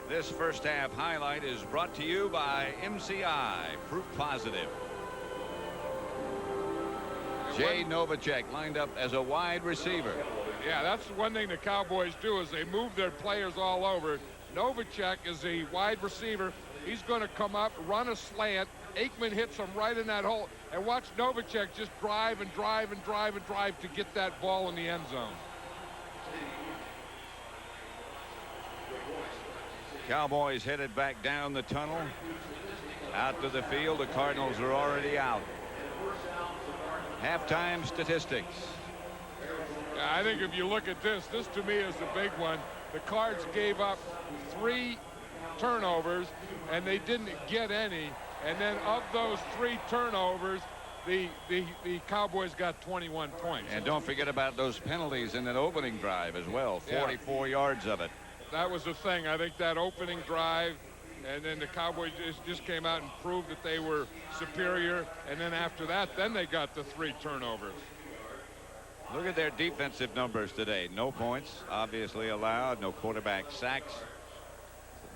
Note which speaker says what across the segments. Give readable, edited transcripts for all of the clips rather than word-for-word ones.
Speaker 1: This first half highlight is brought to you by MCI, proof positive. Jay Novacek lined up as a wide receiver.
Speaker 2: Yeah, that's one thing the Cowboys do is they move their players all over. Novacek is a wide receiver. He's going to come up, run a slant. Aikman hits him right in that hole. And watch Novacek just drive and drive and drive and drive to get that ball in the end zone.
Speaker 1: Cowboys headed back down the tunnel. Out to the field. The Cardinals are already out. Halftime statistics.
Speaker 2: Yeah, I think if you look at this to me is the big one. The Cards gave up 3 turnovers, and they didn't get any. And then of those 3 turnovers, the Cowboys got 21 points.
Speaker 1: And don't forget about those penalties in that opening drive as well. 44 yards of it.
Speaker 2: That was the thing. I think that opening drive, and then the Cowboys just came out and proved that they were superior. And then after that, then they got the 3 turnovers.
Speaker 1: Look at their defensive numbers today. No points, obviously allowed. No quarterback sacks.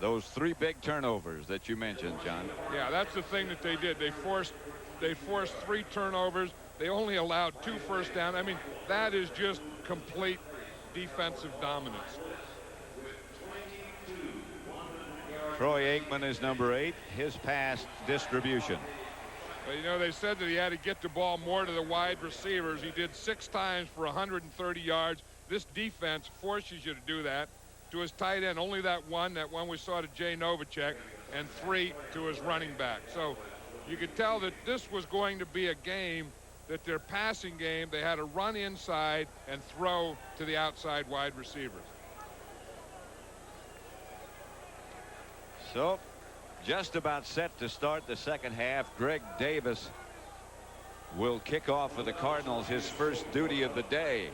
Speaker 1: Those 3 big turnovers that you mentioned, John.
Speaker 2: Yeah, that's the thing that they did. They forced 3 turnovers. They only allowed 2 first down. I mean, that is just complete defensive dominance.
Speaker 1: Troy Aikman is number 8. His pass distribution.
Speaker 2: Well, you know, they said that he had to get the ball more to the wide receivers. He did 6 times for 130 yards. This defense forces you to do that. To his tight end, only that one we saw to Jay Novacek, and 3 to his running back. So you could tell that this was going to be a game that their passing game, they had to run inside and throw to the outside wide receivers.
Speaker 1: So just about set to start the second half. Greg Davis will kick off for the Cardinals, his first duty of the day.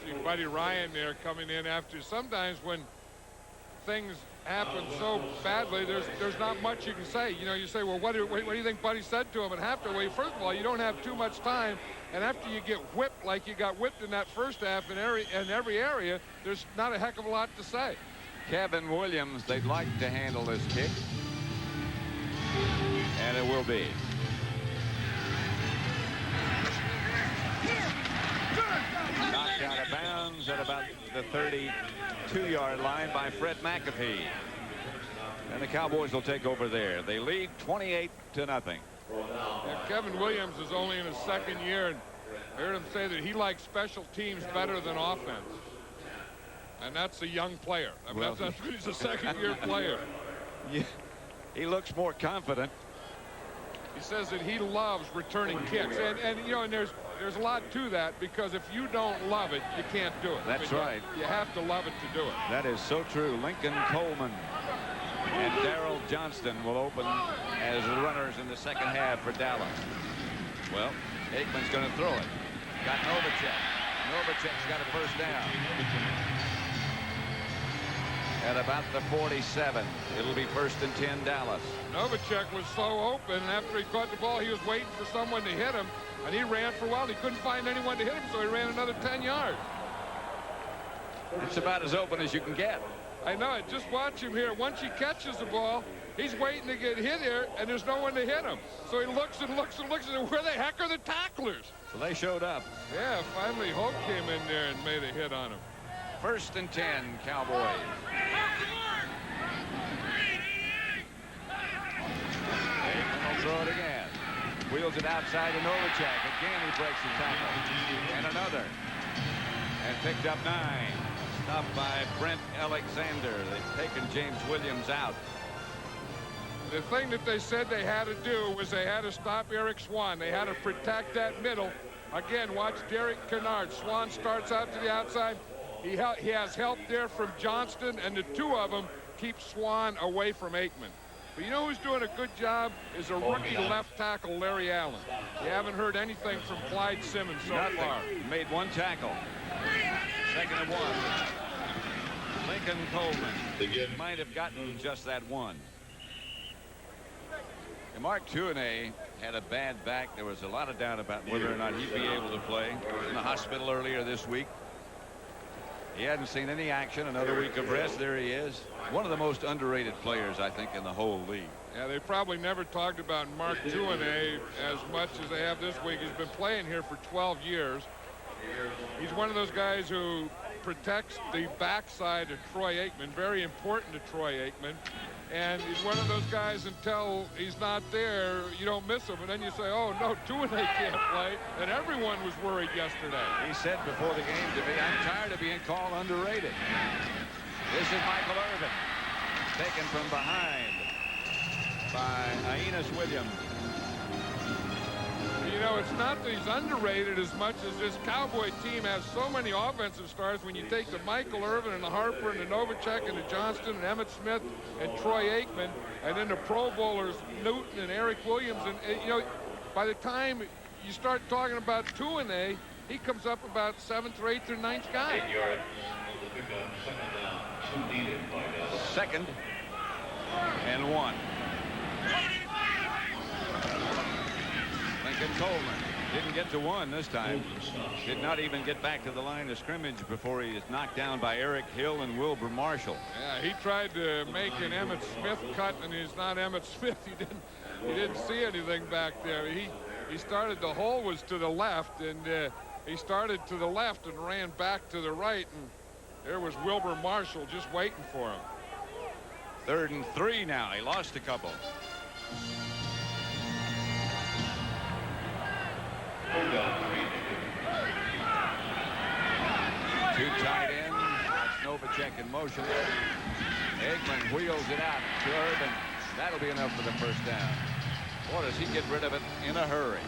Speaker 2: See Buddy Ryan there coming in after. Sometimes when things happen so badly, there's not much you can say. You know, you say, well, what do you think Buddy said to him at halftime? Well, first of all, you don't have too much time, and after you get whipped like you got whipped in that first half in every area, there's not a heck of a lot to say.
Speaker 1: Kevin Williams, they'd like to handle this kick, and it will be. Knocked out of bounds at about the 32-yard line by Fred McAfee. And the Cowboys will take over there. They lead 28-0.
Speaker 2: Yeah, Kevin Williams is only in his 2nd year, and I heard him say that he likes special teams better than offense. And that's a young player. I mean, well, he's a 2nd-year player.
Speaker 1: Yeah, he looks more confident.
Speaker 2: He says that he loves returning kicks, and you know, and there's a lot to that, because if you don't love it, you can't do it.
Speaker 1: That's right.
Speaker 2: You have to love it to do it.
Speaker 1: That is so true. Lincoln Coleman and Daryl Johnston will open as runners in the second half for Dallas. Well, Aikman's going to throw it. Got Novacek. Novacek's got a first down. At about the 47. It'll be 1st and 10 Dallas.
Speaker 2: Novacek was so open, and after he caught the ball, he was waiting for someone to hit him, and he ran for a while. He couldn't find anyone to hit him, so he ran another 10 yards.
Speaker 1: It's about as open as you can get.
Speaker 2: I know it. Just watch him here. Once he catches the ball, he's waiting to get hit here, and there's no one to hit him. So he looks and looks and looks, and where the heck are the tacklers?
Speaker 1: So they showed up.
Speaker 2: Yeah, finally Hope came in there and made a hit on him.
Speaker 1: 1st and 10 Cowboys. Aikman will throw it again. Wheels it outside to Novacek. Again he breaks the tackle. And another. And picked up 9. Stopped by Brent Alexander. They've taken James Williams out.
Speaker 2: The thing that they said they had to do was they had to stop Eric Swan. They had to protect that middle. Again, watch Derek Kennard. Swan starts out to the outside. He has help there from Johnston, and the 2 of them keep Swan away from Aikman. But you know who's doing a good job is a rookie left tackle, Larry Allen. You haven't heard anything from Clyde Simmons so far.
Speaker 1: He made 1 tackle. 2nd and 1. Lincoln Coleman might have gotten just that 1. And Mark Tuinei had a bad back. There was a lot of doubt about whether or not he'd be able to play. In the hospital earlier this week. He hadn't seen any action. Another week of rest. There he is. One of the most underrated players, I think, in the whole league.
Speaker 2: Yeah, they probably never talked about Mark Tuinei as much as they have this week. He's been playing here for 12 years. He's one of those guys who protects the backside of Troy Aikman. Very important to Troy Aikman. And he's one of those guys, until he's not there, you don't miss him. And then you say, oh, no, Tuinei can't play. And everyone was worried yesterday.
Speaker 1: He said before the game to me, I'm tired of being called underrated. This is Michael Irvin, taken from behind by Emmitt Williams.
Speaker 2: You know, it's not that he's underrated as much as this Cowboy team has so many offensive stars. When you take the Michael Irvin and the Harper and the Novacek and the Johnston and Emmitt Smith and Troy Aikman, and then the Pro Bowlers Newton and Eric Williams, and you know, by the time you start talking about Tuinei, he comes up about 7th or 8th or 9th guy.
Speaker 3: 8 yards.
Speaker 1: Second and 1. Lincoln Coleman didn't get to 1 this time. Did not even get back to the line of scrimmage before he is knocked down by Eric Hill and Wilbur Marshall.
Speaker 2: Yeah, he tried to make an Emmitt Smith cut, and he's not Emmitt Smith. He didn't see anything back there. He started, the hole was to the left, and he started to the left and ran back to the right, and there was Wilbur Marshall just waiting for him.
Speaker 1: 3rd and 3 now. He lost a couple. Two tight ends. That's Novacek in motion. Aikman wheels it out to Irvin. That'll be enough for the first down. Boy, does he get rid of it in a hurry.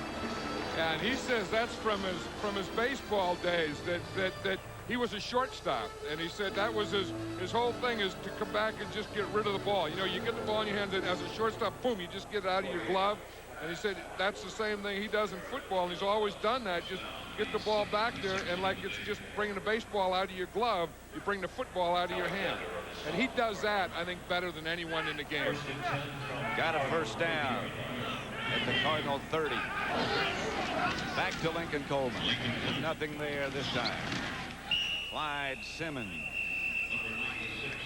Speaker 2: Yeah, and he says that's from his baseball days, that he was a shortstop, and he said that was his whole thing, is to come back and just get rid of the ball. You know, you get the ball in your hands, and as a shortstop, boom, you just get it out of your glove. And he said that's the same thing he does in football, and he's always done that. Just get the ball back there, and like it's just bringing the baseball out of your glove, you bring the football out of your hand. And he does that, I think, better than anyone in the game.
Speaker 1: Got a first down at the Cardinal 30. Back to Lincoln Coleman. There's nothing there this time. Clyde Simmons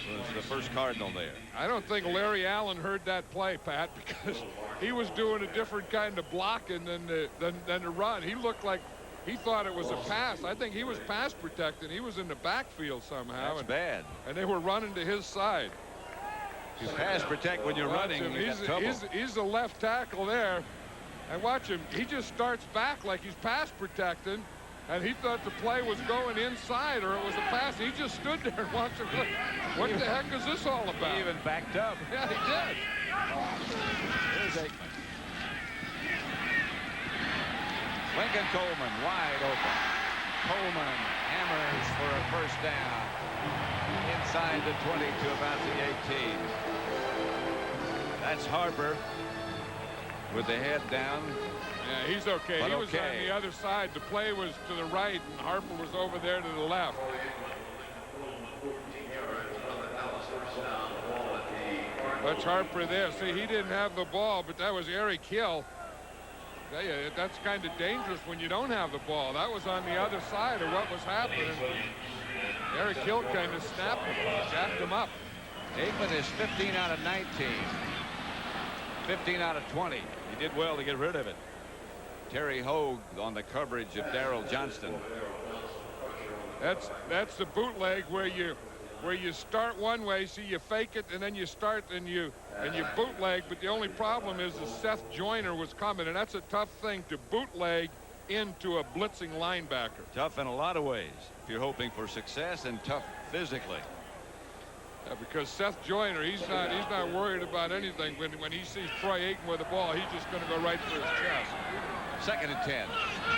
Speaker 1: was the first Cardinal there.
Speaker 2: I don't think Larry Allen heard that play, Pat, because he was doing a different kind of blocking than the run. He looked like he thought it was a pass. I think he was pass protecting. He was in the backfield somehow.
Speaker 1: That's bad.
Speaker 2: And they were running to his side.
Speaker 1: You pass protect when you're running.
Speaker 2: He's the left tackle there. And watch him. He just starts back like he's pass protecting. And he thought the play was going inside or it was a pass. He just stood there and watched him. What the heck is this all about?
Speaker 1: He even backed up.
Speaker 2: Yeah, he did.
Speaker 1: Here's Aikman. Lincoln Coleman wide open. Coleman hammers for a first down. Inside the 20 to about the 18. That's Harper with the head down.
Speaker 2: Yeah, he's okay.
Speaker 1: But
Speaker 2: he was on the other side. The play was to the right, and Harper was over there to the left. That's Harper there. See, he didn't have the ball, but that was Eric Hill. That's kind of dangerous when you don't have the ball. That was on the other side of what was happening. Eric Hill kind of snapped him, jacked him up.
Speaker 1: Aikman is 15 out of 19. 15 out of 20. He did well to get rid of it. Terry Hogue on the coverage of Daryl Johnston.
Speaker 2: That's the bootleg where you start one way, see, you fake it, and then you start and you bootleg. But the only problem is Seth Joyner was coming, and that's a tough thing to bootleg into a blitzing linebacker.
Speaker 1: Tough in a lot of ways if you're hoping for success, and tough physically.
Speaker 2: Because Seth Joyner, he's not worried about anything. When he sees Troy Aikman with the ball, he's just going to go right for his chest.
Speaker 1: 2nd and 10.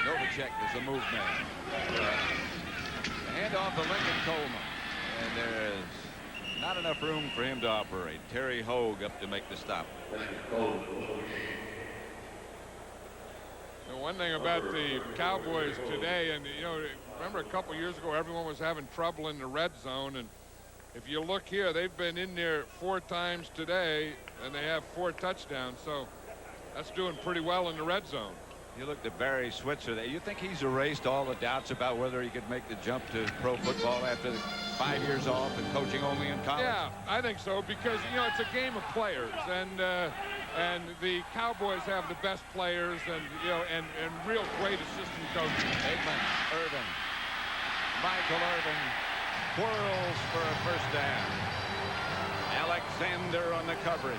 Speaker 1: Novacek is the move man. Hand off to Lincoln Coleman. And there's not enough room for him to operate. Terry Hogue up to make the stop.
Speaker 2: And one thing about the Cowboys today, and you know, remember a couple years ago, everyone was having trouble in the red zone, and if you look here, they've been in there 4 times today, and they have 4 touchdowns. So that's doing pretty well in the red zone.
Speaker 1: You looked at Barry Switzer there. You think he's erased all the doubts about whether he could make the jump to pro football after 5 years off and coaching only in college?
Speaker 2: Yeah, I think so, because, you know, it's a game of players, and the Cowboys have the best players, and, you know, and real great assistant coaches.
Speaker 1: Aikman, Irvin, Michael Irvin whirls for a first down. Alexander on the coverage.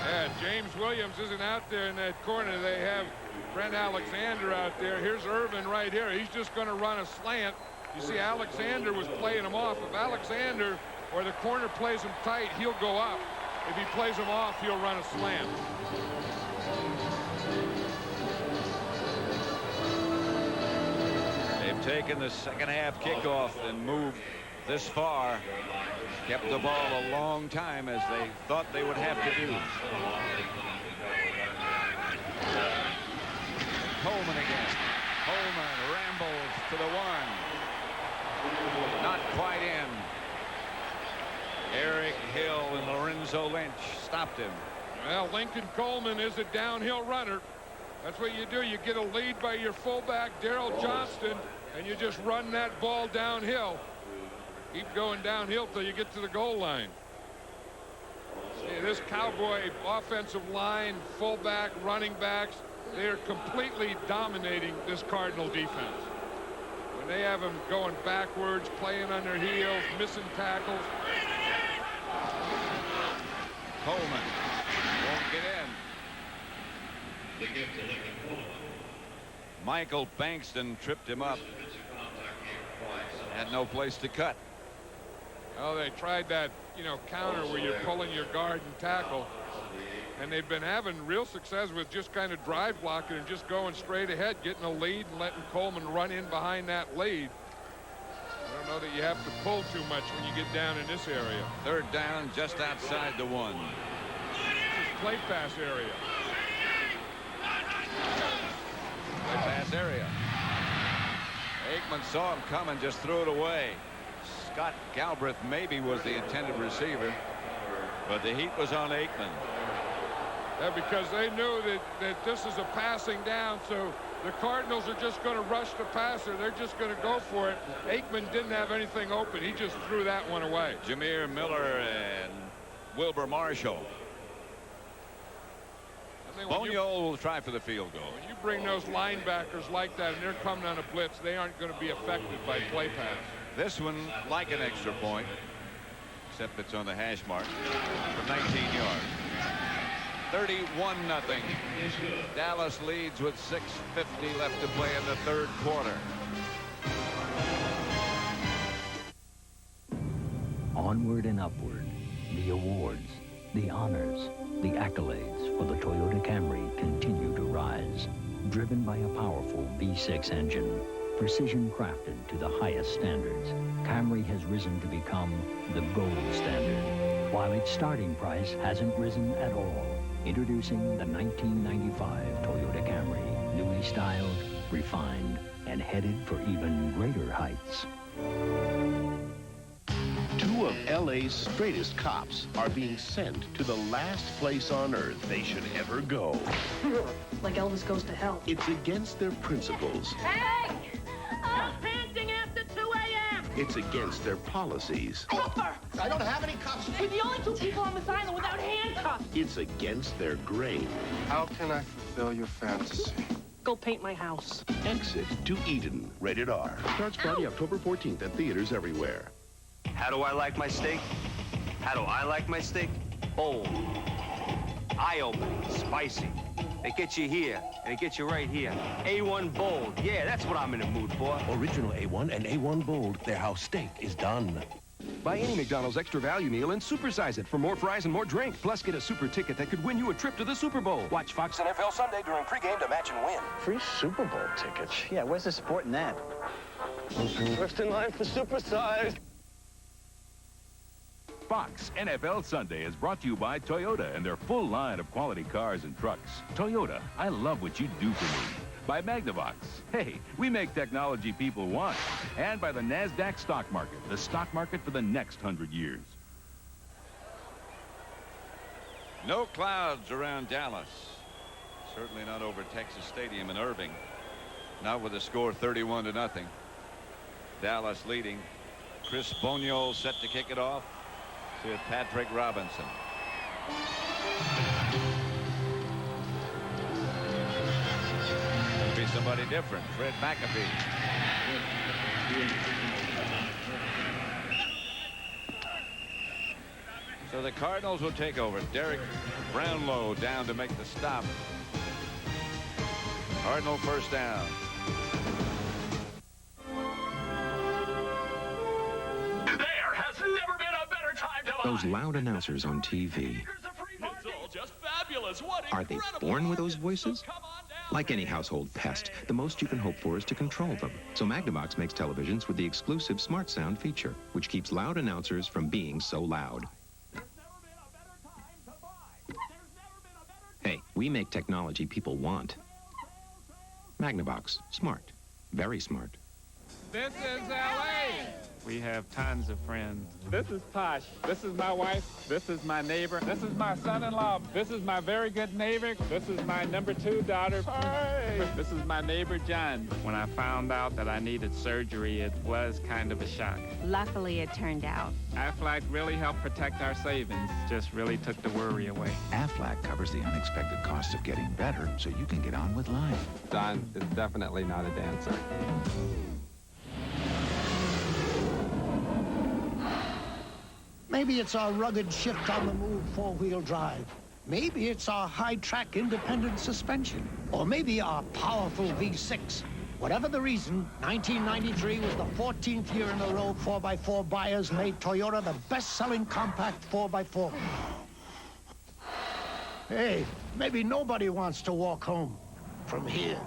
Speaker 2: Yeah, James Williams isn't out there in that corner. They have Brent Alexander out there. Here's Irvin right here. He's just going to run a slant. You see, Alexander was playing him off. If Alexander or the corner plays him tight, he'll go up. If he plays him off, he'll run a slant.
Speaker 1: They've taken the second half kickoff and moved this far. Kept the ball a long time, as they thought they would have to do. Coleman again. Coleman rambles to the 1. Not quite in. Eric Hill and Lorenzo Lynch stopped him.
Speaker 2: Well, Lincoln Coleman is a downhill runner. That's what you do. You get a lead by your fullback, Daryl Johnston, and you just run that ball downhill. Keep going downhill till you get to the goal line. See, this Cowboy offensive line, fullback, running backs, they are completely dominating this Cardinal defense. When they have them going backwards, playing on their heels, missing tackles.
Speaker 1: Coleman won't get in. Michael Bankston tripped him up. Had no place to cut.
Speaker 2: Oh, they tried that, you know, counter where you're pulling your guard and tackle. And they've been having real success with just kind of drive blocking and just going straight ahead, getting a lead and letting Coleman run in behind that lead. I don't know that you have to pull too much when you get down in this area.
Speaker 1: Third down just outside the 1.
Speaker 2: This is play pass area.
Speaker 1: Play pass area. Aikman saw him coming, just threw it away. Scott Galbraith maybe was the intended receiver, but the heat was on Aikman.
Speaker 2: Yeah, because they knew that this is a passing down, so the Cardinals are just going to rush the passer. They're just going to go for it. Aikman didn't have anything open. He just threw that one away.
Speaker 1: Jameer Miller and Wilbur Marshall. Boniol will try for the field goal.
Speaker 2: When you bring those linebackers like that and they're coming on a blitz, they aren't going to be affected by play pass.
Speaker 1: This one like an extra point, except it's on the hash mark from 19 yards. 31-0. Dallas leads with 6:50 left to play in the third quarter.
Speaker 3: Onward and upward, the awards, the honors, the accolades for the Toyota Camry continue to rise. Driven by a powerful V6 engine, precision crafted to the highest standards, Camry has risen to become the gold standard, while its starting price hasn't risen at all. Introducing the 1995 Toyota Camry, newly styled, refined, and headed for even greater heights.
Speaker 4: Two of LA's straightest cops are being sent to the last place on earth they should ever go.
Speaker 5: Like Elvis Goes to Hell.
Speaker 4: It's against their principles.
Speaker 5: Hey! I'm panting after 2 a.m.
Speaker 4: It's against their policies.
Speaker 5: Cooper!
Speaker 6: I don't have any cuffs.
Speaker 5: We're the only 2 people on this island without handcuffs.
Speaker 4: It's against their grain.
Speaker 6: How can I fulfill your fantasy?
Speaker 5: Go paint my house.
Speaker 4: Exit to Eden. Rated R. Starts Friday, October 14th at theaters everywhere.
Speaker 7: How do I like my steak? How do I like my steak? Bold. Eye-opening. Spicy. It gets you here, and it gets you right here. A1 bold. Yeah, that's what I'm in the mood for.
Speaker 4: Original A1 and A1 Bold. They're how steak is done.
Speaker 8: Buy any McDonald's extra value meal and supersize it for more fries and more drink. Plus, get a super ticket that could win you a trip to the Super Bowl. Watch Fox NFL Sunday during pregame to match and win.
Speaker 6: Free Super Bowl tickets.
Speaker 9: Yeah, where's the support in that?
Speaker 6: First in line for supersize.
Speaker 10: Fox NFL Sunday is brought to you by Toyota and their full line of quality cars and trucks. Toyota, I love what you do for me. By Magnavox, hey, we make technology people want. And by the NASDAQ stock market, the stock market for the next 100 years.
Speaker 1: No clouds around Dallas. Certainly not over Texas Stadium in Irving. Not with a score 31-0. Dallas leading. Chris Boniol set to kick it off to Patrick Robinson. It'll be somebody different. Fred McAfee. So the Cardinals will take over. Derek Brownlow down to make the stop. Cardinal first down.
Speaker 9: There has never been a better time to buy.
Speaker 11: Those loud announcers on TV.
Speaker 9: It's all just fabulous. What
Speaker 11: Are they born with those voices? Like any household pest, the most you can hope for is to control them. So Magnavox makes televisions with the exclusive Smart Sound feature, which keeps loud announcers from being so loud. Hey, we make technology people want. Magnavox. Smart. Very smart.
Speaker 2: This is L.A.
Speaker 12: We have tons of friends.
Speaker 13: This is Posh. This is my wife. This is my neighbor. This is my son-in-law. This is my very good neighbor. This is my number 2 daughter. Hi. This is my neighbor, John.
Speaker 12: When I found out that I needed surgery, it was kind of a shock.
Speaker 14: Luckily, it turned out.
Speaker 12: Aflac really helped protect our savings. Just really took the worry away.
Speaker 15: Aflac covers the unexpected cost of getting better so you can get on with life.
Speaker 16: Don is definitely not a dancer.
Speaker 17: Maybe it's our rugged shift on the move 4-wheel drive. Maybe it's our high-track independent suspension. Or maybe our powerful V6. Whatever the reason, 1993 was the 14th year in a row 4x4 buyers made Toyota the best-selling compact 4x4. Hey, maybe nobody wants to walk home from here.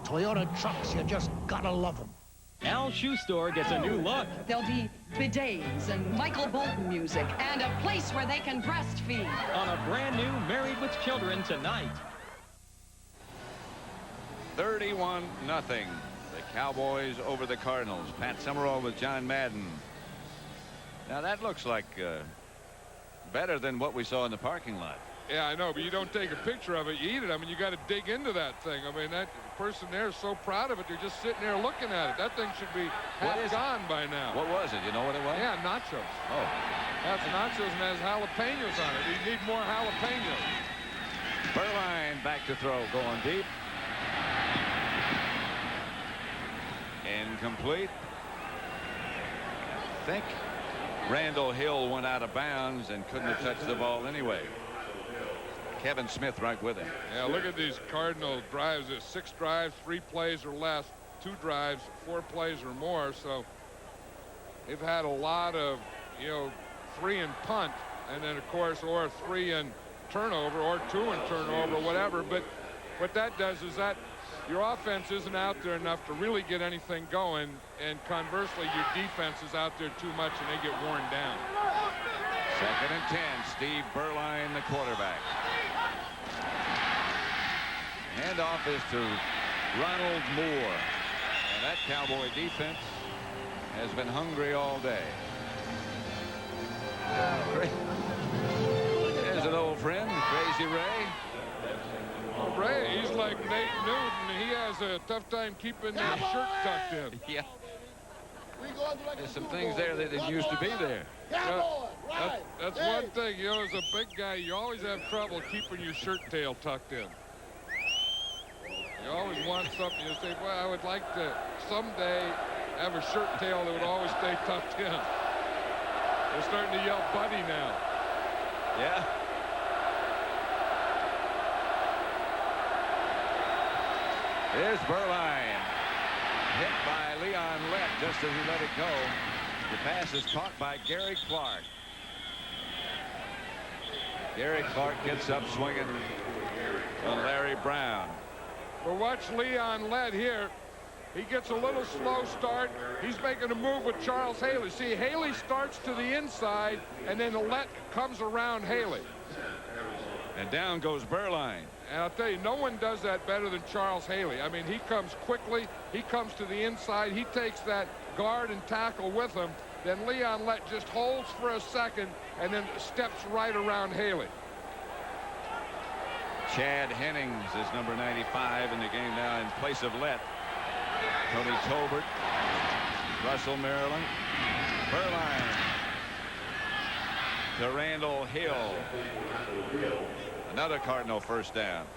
Speaker 17: Toyota trucks, you just gotta love them.
Speaker 18: Al's Shoe Store gets a new look.
Speaker 19: There'll be bidets and Michael Bolton music and a place where they can breastfeed.
Speaker 18: On a brand new Married with Children tonight.
Speaker 1: 31-0. The Cowboys over the Cardinals. Pat Summerall with John Madden. Now that looks like better than what we saw in the parking lot.
Speaker 2: Yeah, I know, but you don't take a picture of it, you eat it. I mean, you got to dig into that thing. I mean, that person there is so proud of it, they're just sitting there looking at it. That thing should be half gone by now.
Speaker 1: What was it? You know what it was?
Speaker 2: Yeah, nachos.
Speaker 1: Oh.
Speaker 2: That's nachos and has jalapenos on it. We need more jalapenos.
Speaker 1: Berline back to throw, going deep. Incomplete. I think Randall Hill went out of bounds and couldn't have touched the ball anyway. Kevin Smith right with him.
Speaker 2: Yeah, look at these Cardinal drives. There's 6 drives, 3 plays or less, 2 drives, 4 plays or more. So they've had a lot of, 3 and punt, and then of course, or 3 and turnover, or 2 and turnover, whatever. But what that does is that your offense isn't out there enough to really get anything going, and conversely, your defense is out there too much, and they get worn down.
Speaker 1: 2nd and 10. Steve Berline, the quarterback. Handoff is to Ronald Moore. And that Cowboy defense has been hungry all day. There's an old friend, Crazy Ray.
Speaker 2: Oh, Ray, he's like Nate Newton. He has a tough time keeping his shirt tucked in.
Speaker 1: Yeah. There's some things there that didn't used to be there.
Speaker 2: That's one thing, as a big guy, you always have trouble keeping your shirt tail tucked in. You always want something. You say, well, I would like to someday have a shirt tail that would always stay tucked in. They're starting to yell buddy now.
Speaker 1: Yeah. Here's Berline. Hit by Leon Lett just as he let it go. The pass is caught by Gary Clark. Gary Clark gets up swinging on Larry Brown.
Speaker 2: Well, watch Leon Lett here. He gets a little slow start. He's making a move with Charles Haley. See, Haley starts to the inside, and then Lett comes around Haley.
Speaker 1: And down goes Berline.
Speaker 2: And I'll tell you, no one does that better than Charles Haley. I mean, he comes quickly. He comes to the inside. He takes that guard and tackle with him. Then Leon Lett just holds for a second and then steps right around Haley.
Speaker 1: Chad Hennings is number 95 in the game now in place of Lett. Tony Tolbert, Russell Maryland, Berline to Randall Hill. Another Cardinal first down.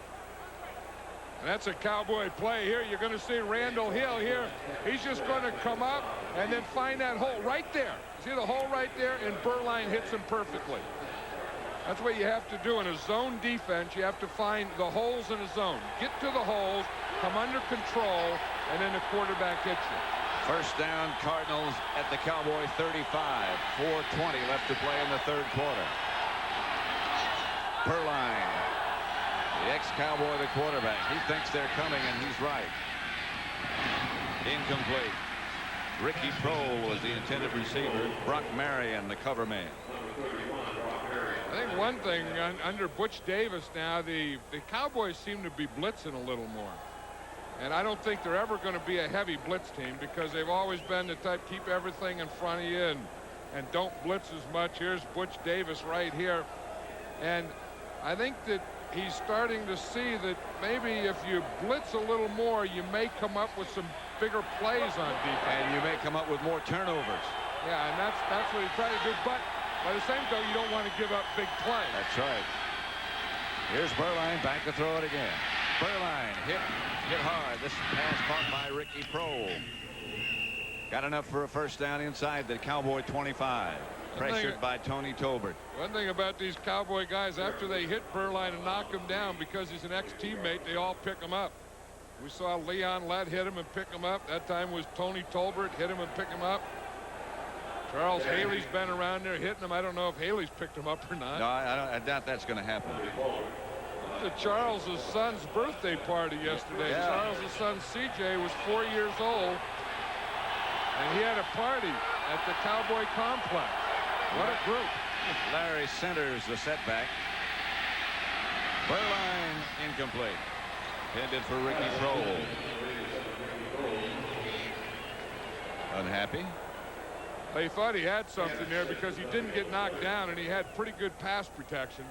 Speaker 2: And that's a Cowboy play here. You're going to see Randall Hill here. He's just going to come up and then find that hole right there. See the hole right there? And Berline hits him perfectly. That's what you have to do in a zone defense. You have to find the holes in a zone. Get to the holes, come under control, and then the quarterback hits you.
Speaker 1: First down, Cardinals at the Cowboy 35. 4:20 left to play in the third quarter. Berline, the ex-Cowboy, the quarterback. He thinks they're coming, and he's right. Incomplete. Ricky Prohl was the intended receiver. Brock Marion, the cover man.
Speaker 2: I think one thing under Butch Davis now, the Cowboys seem to be blitzing a little more. And I don't think they're ever going to be a heavy blitz team because they've always been the type keep everything in front of you and don't blitz as much. Here's Butch Davis right here. And I think that he's starting to see that maybe if you blitz a little more, you may come up with some bigger plays on defense.
Speaker 1: And you may come up with more turnovers.
Speaker 2: Yeah, and that's what he's trying to do. But by the same token, you don't want to give up big plays.
Speaker 1: That's right. Here's Berline back to throw it again. Berline hit hard. This pass caught by Ricky Prohl. Got enough for a first down inside the Cowboy 25. Pressured by Tony Tolbert.
Speaker 2: One thing about these Cowboy guys, after they hit Berline and knock him down because he's an ex-teammate, they all pick him up. We saw Leon Lett hit him and pick him up. That time was Tony Tolbert hit him and pick him up. Charles Haley's been around there hitting him. I don't know if Haley's picked him up or not.
Speaker 1: No, I doubt that's going to happen.
Speaker 2: To Charles' son's birthday party yesterday. Yeah. Charles' son CJ was 4 years old, and he had a party at the Cowboy complex. What a group.
Speaker 1: Larry centers the setback. Berline incomplete. Intended for Ricky Prohl. Unhappy.
Speaker 2: They thought he had something there because he didn't get knocked down and he had pretty good pass protection.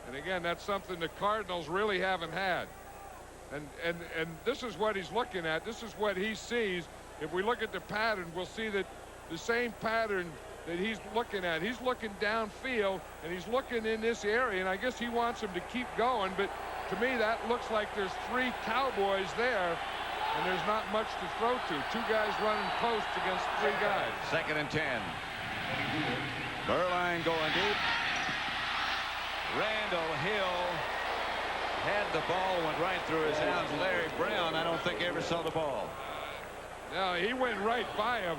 Speaker 2: And again, that's something the Cardinals really haven't had. And this is what he's looking at. This is what he sees. If we look at the pattern, we'll see that the same pattern that he's looking at. He's looking downfield and he's looking in this area, and I guess he wants him to keep going, but to me that looks like there's three Cowboys there and there's not much to throw to. Two guys running post against three guys.
Speaker 1: 2nd and 10. Berline going deep. Randall Hill had the ball, went right through his hands. Larry Brown, I don't think ever saw the ball.
Speaker 2: No, he went right by him.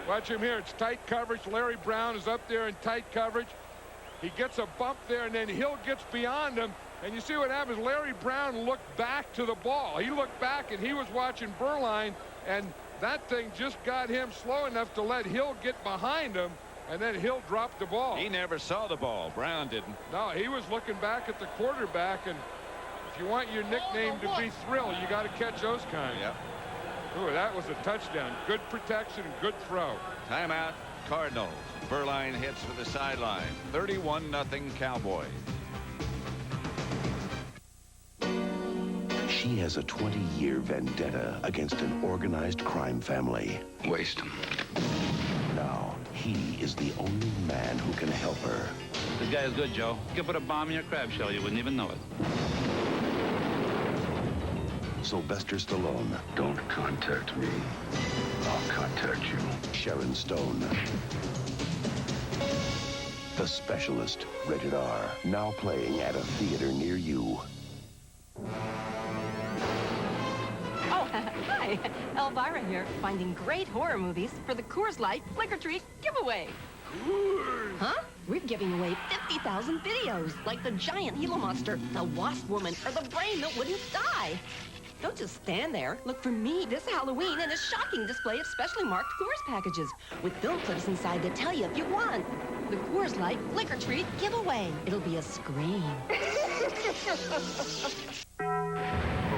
Speaker 2: Watch him here. It's tight coverage. Larry Brown is up there in tight coverage. He gets a bump there, and then Hill gets beyond him. And you see what happens. Larry Brown looked back to the ball. He looked back, and he was watching Berline, and that thing just got him slow enough to let Hill get behind him, and then Hill dropped the ball.
Speaker 1: He never saw the ball. Brown didn't.
Speaker 2: No, he was looking back at the quarterback, and if you want your nickname to be Thrill, you got to catch those kinds.
Speaker 1: Yep.
Speaker 2: Ooh, that was a touchdown. Good protection, good throw.
Speaker 1: Timeout, Cardinals. Berline hits for the sideline. 31-0 Cowboys.
Speaker 4: She has a 20-year vendetta against an organized crime family.
Speaker 15: Waste him.
Speaker 4: Now, he is the only man who can help her.
Speaker 20: This guy is good, Joe. You could put a bomb in your crab shell, you wouldn't even know it.
Speaker 4: Sylvester Stallone.
Speaker 15: Don't contact me. I'll contact you.
Speaker 4: Sharon Stone. The Specialist, rated R. Now playing at a theater near you.
Speaker 19: Oh, hi. Elvira here, finding great horror movies for the Coors Light Flick or Treat giveaway. Coors! Huh? We're giving away 50,000 videos, like the giant Gila monster, the wasp woman, or the brain that wouldn't die. Don't just stand there. Look for me this Halloween in a shocking display of specially marked Coors packages with film clips inside that tell you if you won. The Coors Light Flick or Treat giveaway. It'll be a scream.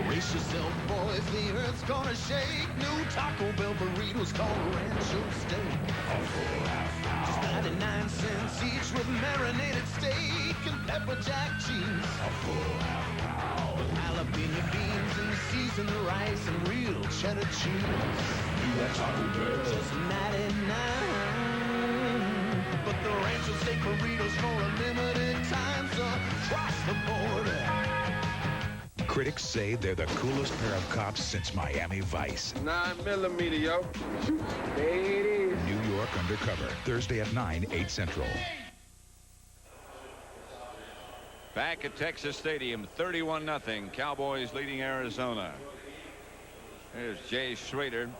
Speaker 21: Brace yourself, boys, the earth's gonna shake. New Taco Bell burritos called Rancho Steak. Just 99 cents each with marinated steak and pepper jack cheese. A full half-pound. Jalapeno beans and seasoned rice and real cheddar cheese. That's Taco Bell. Just 99. But the Rancho Steak Burritos for a limited time, so cross the border.
Speaker 15: Critics say they're the coolest pair of cops since Miami Vice.
Speaker 6: 9mm, yo. There it is.
Speaker 15: New York Undercover, Thursday at 9, 8 Central.
Speaker 1: Back at Texas Stadium, 31-0. Cowboys leading Arizona. There's Jay Schrader.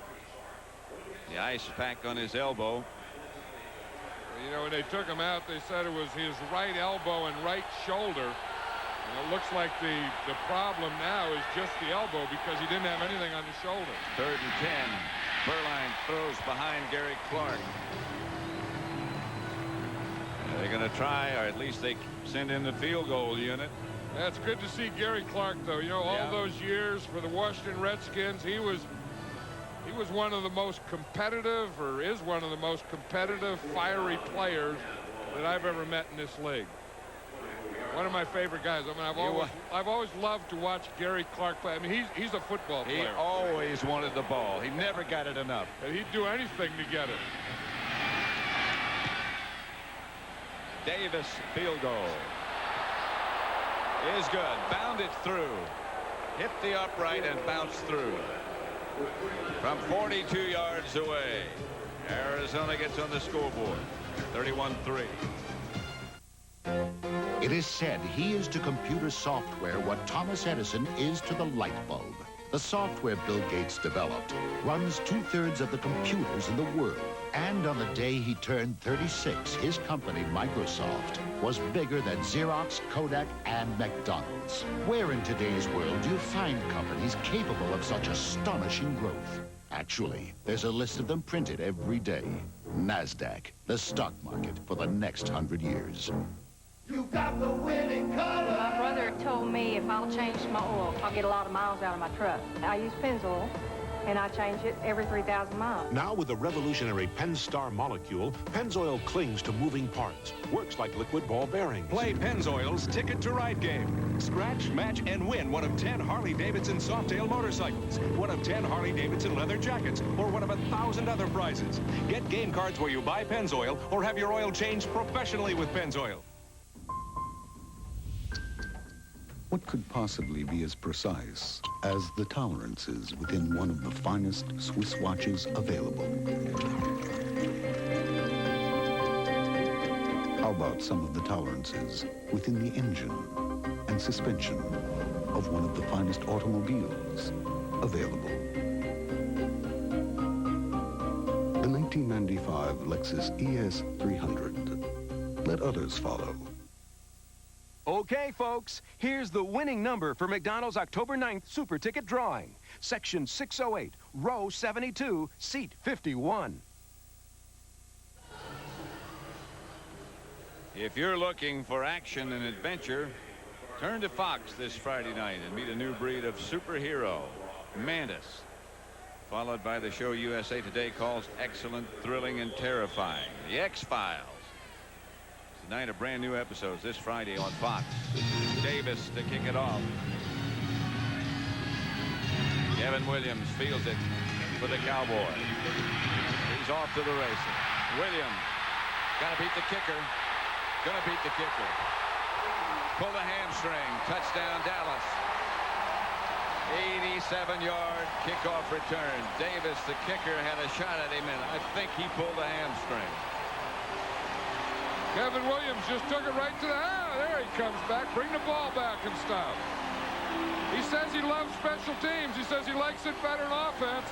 Speaker 1: The ice pack on his elbow.
Speaker 2: You know, when they took him out, they said it was his right elbow and right shoulder. And it looks like the problem now is just the elbow because he didn't have anything on the shoulder.
Speaker 1: 3rd and 10. Berline throws behind Gary Clark. They're going to try, or at least they send in the field goal unit.
Speaker 2: That's good to see Gary Clark, though. You know, all those years for the Washington Redskins, he was one of the most competitive, or is one of the most competitive, fiery players that I've ever met in this league. One of my favorite guys. I mean, I've always loved to watch Gary Clark play. I mean, he's a football player.
Speaker 1: He always wanted the ball. He never got it enough.
Speaker 2: And he'd do anything to get it.
Speaker 1: Davis field goal is good. Bounded through. Hit the upright and bounced through. From 42 yards away. Arizona gets on the scoreboard. 31-3.
Speaker 4: It is said he is to computer software what Thomas Edison is to the light bulb. The software Bill Gates developed runs 2/3 of the computers in the world. And on the day he turned 36, his company, Microsoft, was bigger than Xerox, Kodak, and McDonald's. Where in today's world do you find companies capable of such astonishing growth? Actually, there's a list of them printed every day. NASDAQ, the stock market for the next 100 years.
Speaker 5: You got the winning color.
Speaker 3: My brother told me if I'll change my oil, I'll get a lot of miles out of my truck. I use Pennzoil, and I change it every 3,000 miles.
Speaker 22: Now with the revolutionary Pennstar molecule, Pennzoil clings to moving parts. Works like liquid ball bearings.
Speaker 8: Play Pennzoil's Ticket to Ride game. Scratch, match, and win one of 10 Harley-Davidson Softail motorcycles, one of 10 Harley-Davidson leather jackets, or one of 1,000 other prizes. Get game cards where you buy Pennzoil or have your oil changed professionally with Pennzoil.
Speaker 23: What could possibly be as precise as the tolerances within one of the finest Swiss watches available? How about some of the tolerances within the engine and suspension of one of the finest automobiles available? The 1995 Lexus ES 300. Let others follow.
Speaker 8: Okay, folks, here's the winning number for McDonald's October 9th Super Ticket Drawing. Section 608, row 72, seat 51.
Speaker 1: If you're looking for action and adventure, turn to Fox this Friday night and meet a new breed of superhero, Mantis, followed by the show USA Today calls excellent, thrilling, and terrifying, The X-Files. Tonight, a brand new episodes this Friday on Fox. Davis to kick it off. Kevin Williams fields it for the Cowboys. He's off to the races. Williams got to beat the kicker. Gonna beat the kicker. Pull the hamstring. Touchdown, Dallas. 87-yard kickoff return. Davis, the kicker, had a shot at him, and I think he pulled a hamstring.
Speaker 2: Kevin Williams just took it right to the... there he comes back. Bring the ball back and stuff. He says he loves special teams. He says he likes it better than offense.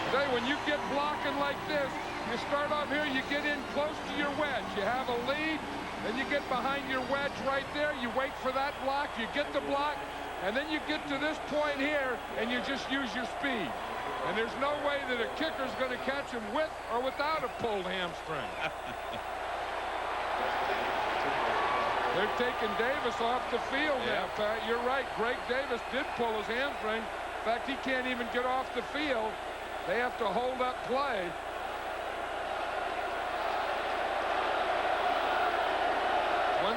Speaker 2: Today, when you get blocking like this, you start off here, you get in close to your wedge. You have a lead, then you get behind your wedge right there. You wait for that block, you get the block, and then you get to this point here, and you just use your speed. And there's no way that a kicker's going to catch him with or without a pulled hamstring. They're taking Davis off the field now, Pat. You're right. Greg Davis did pull his hamstring. In fact, he can't even get off the field. They have to hold up play.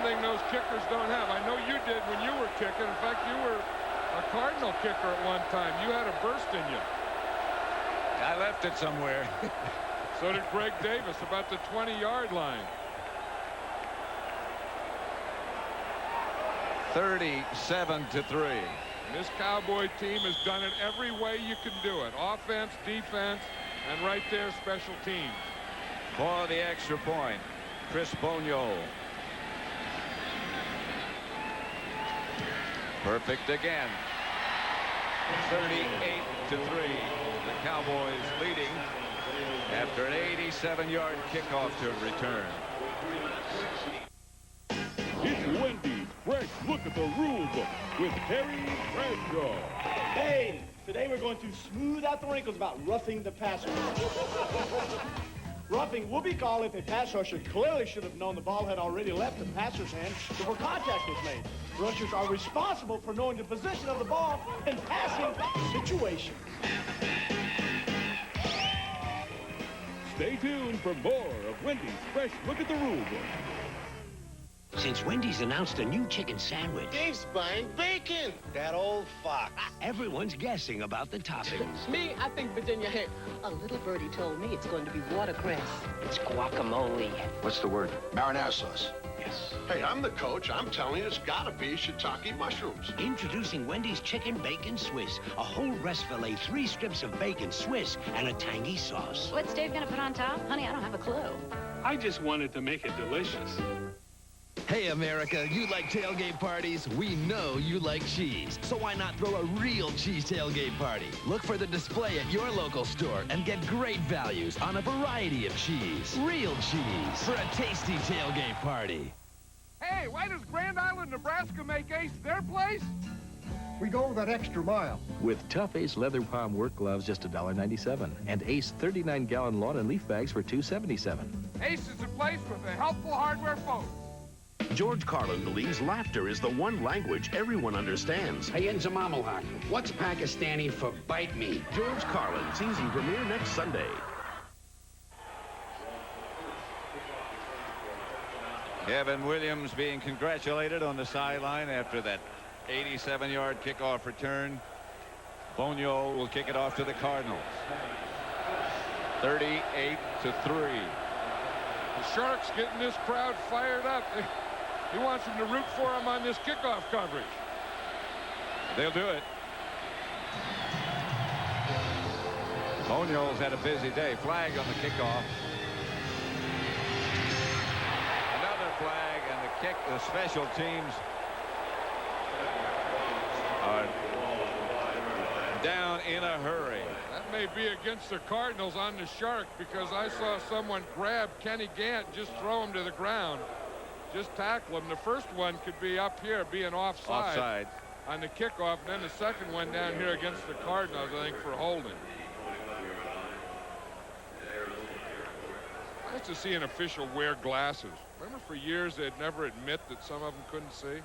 Speaker 2: something those kickers don't have. I know you did when you were kicking. In fact, you were a Cardinal kicker at one time. You had a burst in you.
Speaker 1: I left it somewhere.
Speaker 2: So did Greg Davis, about the 20-yard line.
Speaker 1: 37-3.
Speaker 2: This Cowboy team has done it every way you can do it. Offense, defense, and right there, special teams.
Speaker 1: For the extra point, Chris Boniol. Perfect again. 38-3. The Cowboys leading after an 87-yard kickoff to return.
Speaker 7: It's Wendy's Fresh Look at the Rule Book with Harry Bradshaw.
Speaker 9: Hey, today we're going to smooth out the wrinkles about roughing the passer. Roughing will be called if a pass rusher clearly should have known the ball had already left the passer's hand before contact was made. Rushers are responsible for knowing the position of the ball in passing situations.
Speaker 7: Stay tuned for more of Wendy's Fresh Look at the Rule Book.
Speaker 10: Since Wendy's announced a new chicken sandwich,
Speaker 21: Dave's buying bacon. That old fox.
Speaker 10: everyone's guessing about the toppings.
Speaker 5: Me, I think Virginia Hay. A little birdie told me it's going to be watercress.
Speaker 10: It's guacamole.
Speaker 15: What's the word?
Speaker 21: Marinara sauce.
Speaker 10: Yes.
Speaker 21: Hey, I'm the coach. I'm telling you, it's gotta be shiitake mushrooms.
Speaker 10: Introducing Wendy's Chicken Bacon Swiss. A whole breast fillet, 3 strips of bacon Swiss, and a tangy sauce.
Speaker 14: What's Dave gonna put on top? Honey, I don't have a clue.
Speaker 7: I just wanted to make it delicious.
Speaker 24: Hey, America, you like tailgate parties? We know you like cheese. So why not throw a real cheese tailgate party? Look for the display at your local store and get great values on a variety of cheese. Real cheese for a tasty tailgate party.
Speaker 2: Hey, why does Grand Island, Nebraska make Ace their place?
Speaker 25: We go that extra mile.
Speaker 26: With tough Ace leather palm work gloves, just $1.97, and Ace 39-gallon lawn and leaf bags for $2.77.
Speaker 2: Ace is a place with a helpful hardware folks.
Speaker 27: George Carlin believes laughter is the one language everyone understands.
Speaker 10: Hey, Nzamamohak, what's Pakistani for bite me?
Speaker 27: George Carlin, season premiere next Sunday.
Speaker 1: Kevin Williams being congratulated on the sideline after that 87-yard kickoff return. Boniol will kick it off to the Cardinals. 38-3.
Speaker 2: The Sharks getting this crowd fired up. He wants them to root for him on this kickoff coverage.
Speaker 1: They'll do it. Boniol's had a busy day. Flag on the kickoff. Another flag, and the special teams are down in a hurry.
Speaker 2: That may be against the Cardinals on the Shark, because I saw someone grab Kenny Gant, just throw him to the ground, just tackle him. The first one could be up here being offside on the kickoff, and then the second one down here against the Cardinals, I think, for holding. Nice to see an official wear glasses. Remember, for years they'd never admit that some of them couldn't see?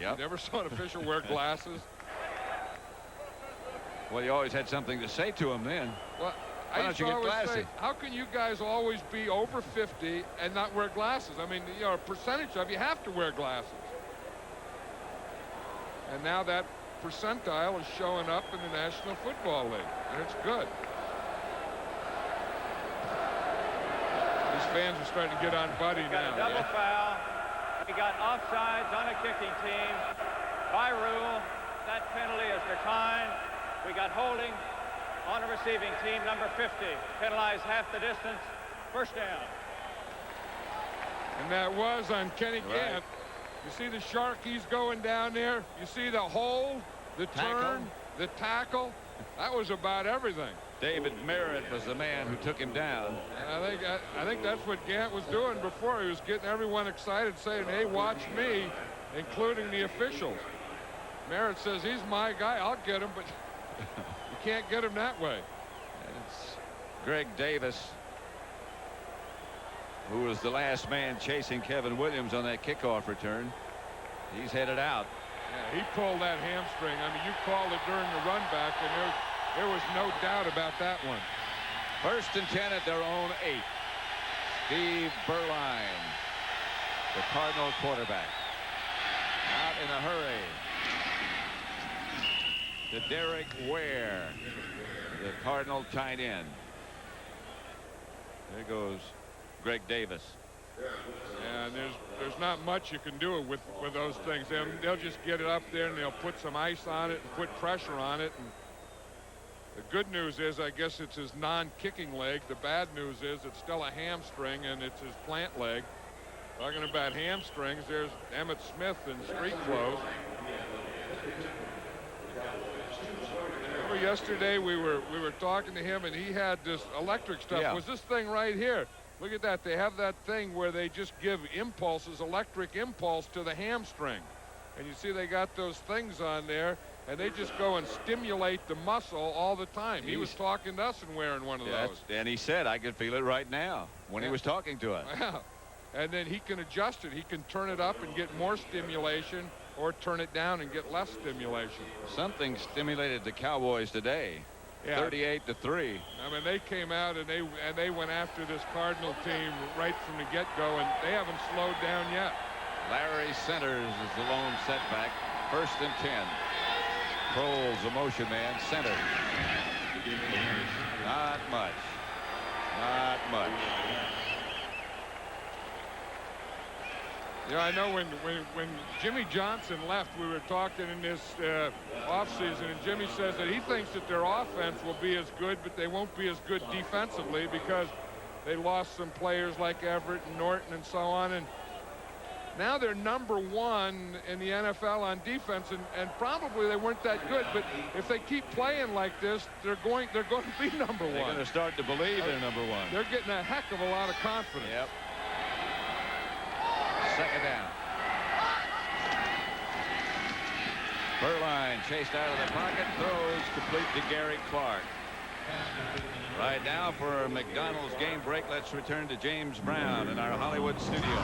Speaker 1: Yep.
Speaker 2: You never saw an official wear glasses?
Speaker 1: Well, you always had something to say to him then.
Speaker 2: Well,
Speaker 1: Why don't you get glasses?
Speaker 2: Say, how can you guys always be over 50 and not wear glasses? I mean, you know, a percentage of you have to wear glasses. And now that percentile is showing up in the National Football League, and it's good. These fans are starting to get on Buddy now.
Speaker 28: Got a double foul. We got offsides on a kicking team. By rule, that penalty is declined. We got holding on a receiving team, number 50. Penalized half the distance. First down.
Speaker 2: And that was on Kenny Gant. You see the Sharkies going down there. You see the hold, the turn, the tackle. That was about everything.
Speaker 1: David Merritt was the man who took him down.
Speaker 2: And I think that's what Gant was doing before. He was getting everyone excited, saying, hey, watch me, including the officials. Merritt says, he's my guy. I'll get him, but you can't get him that way.
Speaker 1: It's Greg Davis, who was the last man chasing Kevin Williams on that kickoff return. He's headed out.
Speaker 2: Yeah, he pulled that hamstring. I mean, you called it during the run back, and there was no doubt about that one.
Speaker 1: 1st and 10 at their own 8. Steve Berline. the Cardinal quarterback. Out in a hurry to Derek Ware, the Cardinal tight end. There goes Greg Davis.
Speaker 2: And there's not much you can do with those things. They'll just get it up there and they'll put some ice on it and put pressure on it. And the good news is, I guess it's his non-kicking leg. The bad news is it's still a hamstring and it's his plant leg. Talking about hamstrings, there's Emmitt Smith in street clothes. Remember yesterday we were talking to him and he had this electric stuff.
Speaker 1: Yeah.
Speaker 2: Was this thing right here? Look at that. They have that thing where they just give impulses, electric impulse to the hamstring. And you see they got those things on there, and they just go and stimulate the muscle all the time. He was talking to us and wearing one of those.
Speaker 1: And he said, I can feel it right now when he was talking to us.
Speaker 2: Yeah. And then he can adjust it. He can turn it up and get more stimulation or turn it down and get less stimulation.
Speaker 1: Something stimulated the Cowboys today.
Speaker 2: Yeah.
Speaker 1: 38-3.
Speaker 2: I mean, they came out and they went after this Cardinal team right from the get-go, and they haven't slowed down yet.
Speaker 1: Larry Centers is the lone setback. 1st and 10. Proles, the motion man, center. Not much. Not much.
Speaker 2: Yeah, I know when Jimmy Johnson left, we were talking in this offseason, and Jimmy says that he thinks that their offense will be as good, but they won't be as good defensively because they lost some players like Everett and Norton and so on. And now they're #1 in the NFL on defense, and probably they weren't that good. But if they keep playing like this, they're going to be #1.
Speaker 1: They're going to start to believe they're #1.
Speaker 2: They're getting a heck of a lot of confidence.
Speaker 1: Yep. 2nd down. Berline chased out of the pocket, throws complete to Gary Clark. Right now for McDonald's game break, let's return to James Brown in our Hollywood studio.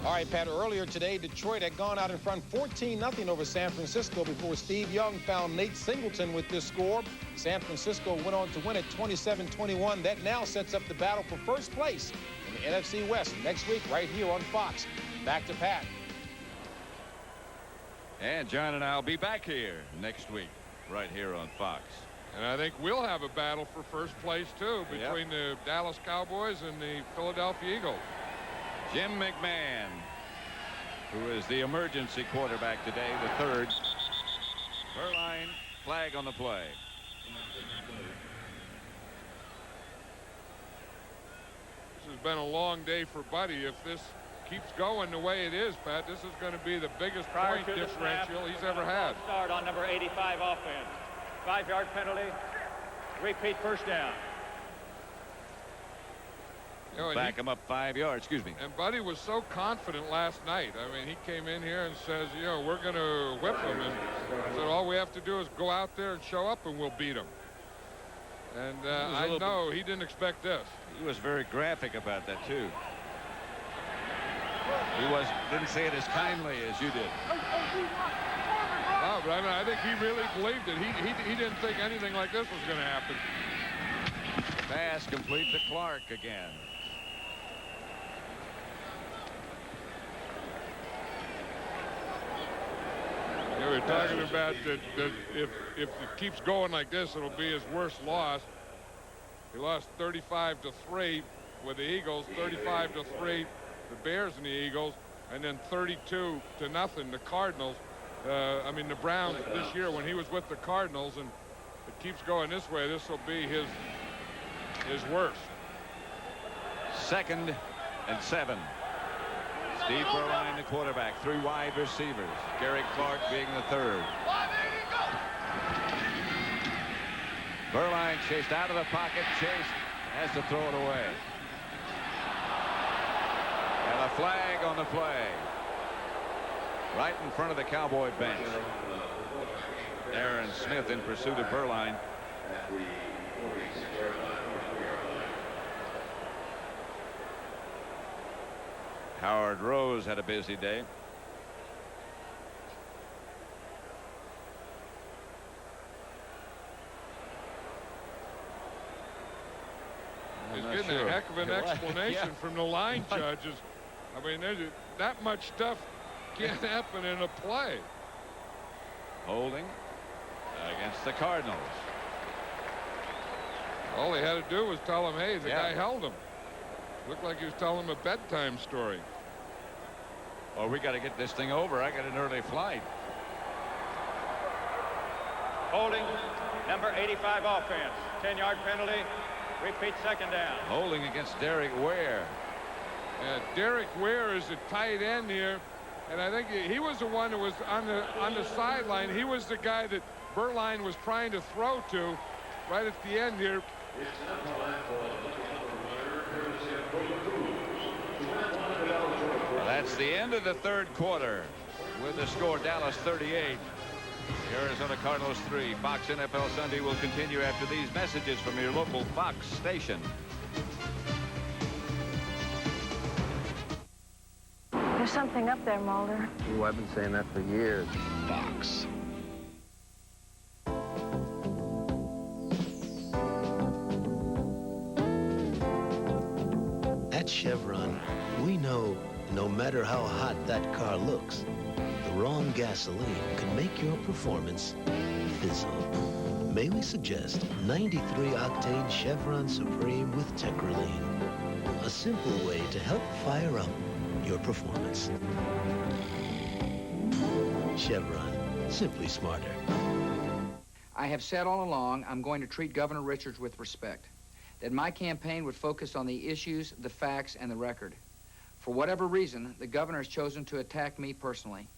Speaker 11: All right, Pat, earlier today, Detroit had gone out in front 14-0 over San Francisco before Steve Young found Nate Singleton with this score. San Francisco went on to win it 27-21. That now sets up the battle for first place in the NFC West next week right here on Fox. Back to Pat.
Speaker 1: And John and I will be back here next week right here on Fox.
Speaker 2: And I think we'll have a battle for first place, too, between the Dallas Cowboys and the Philadelphia Eagles.
Speaker 1: Jim McMahon, who is the emergency quarterback today, the 3rd. Berline, flag on the play.
Speaker 2: This has been a long day for Buddy. If this keeps going the way it is, Pat, this is going to be the biggest point differential he's ever had.
Speaker 28: Start on number 85 offense. 5-yard penalty. Repeat first down.
Speaker 2: You know,
Speaker 1: Back him up 5 yards, excuse me.
Speaker 2: And Buddy was so confident last night. I mean, he came in here and says, you know, we're going to whip him. And said, all we have to do is go out there and show up and we'll beat him. And I know he didn't expect this.
Speaker 1: He was very graphic about that, too. He didn't say it as kindly as you did.
Speaker 2: Oh, but I mean, I think he really believed it. He didn't think anything like this was going to happen.
Speaker 1: Pass complete to Clark again.
Speaker 2: You know, we're talking about that if it keeps going like this, it'll be his worst loss. He lost 35-3 with the Eagles, 35-3 the Bears and the Eagles, and then 32-0 the Cardinals. I mean, the Browns this year when he was with the Cardinals, and it keeps going this way, this will be his worst.
Speaker 1: 2nd and 7. Steve Berline, the quarterback, 3 wide receivers. Gary Clark being the 3rd. Berline chased out of the pocket. Chase has to throw it away. And a flag on the play. Right in front of the Cowboy bench. Aaron Smith in pursuit of Berline. Howard Rose had a busy day.
Speaker 2: He's getting a heck of an explanation from the line judges. I mean, that much stuff can't happen in a play.
Speaker 1: Holding against the Cardinals.
Speaker 2: All he had to do was tell him, hey, the guy held him. Looked like he was telling him a bedtime story.
Speaker 1: Oh, we got to get this thing over. I got an early flight.
Speaker 28: Holding, number 85 offense. 10-yard penalty. Repeat second down.
Speaker 1: Holding against Derek Ware.
Speaker 2: Derek Ware is a tight end here. And I think he was the one who was on the sideline. He was the guy that Berline was trying to throw to right at the end here.
Speaker 1: Well, that's the end of the third quarter with the score Dallas 38, Arizona Cardinals 3. Fox NFL Sunday will continue after these messages from your local Fox station.
Speaker 3: There's something up there, Mulder.
Speaker 6: Oh, I've been saying that for years.
Speaker 1: Fox.
Speaker 10: At Chevron, we know no matter how hot that car looks, the wrong gasoline can make your performance fizzle. May we suggest 93-octane Chevron Supreme with Tetraline, a simple way to help fire up your performance. Chevron, simply smarter.
Speaker 12: I have said all along I'm going to treat Governor Richards with respect, that my campaign would focus on the issues, the facts, and the record. For whatever reason, the governor has chosen to attack me personally.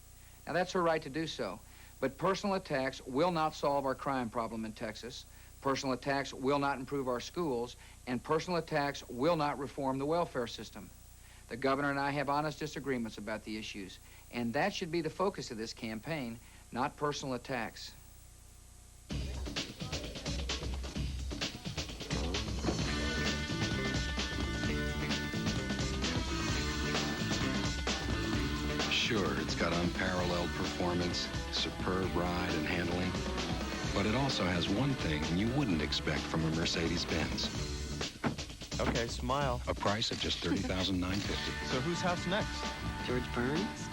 Speaker 12: Now, that's her right to do so, but personal attacks will not solve our crime problem in Texas. Personal attacks will not improve our schools, and personal attacks will not reform the welfare system. The governor and I have honest disagreements about the issues, and that should be the focus of this campaign, not personal attacks.
Speaker 13: Sure, it's got unparalleled performance, superb ride and handling, but it also has one thing you wouldn't expect from a Mercedes-Benz.
Speaker 16: Okay, smile.
Speaker 13: A price of just $30,950.
Speaker 16: So whose house next?
Speaker 14: George Burns?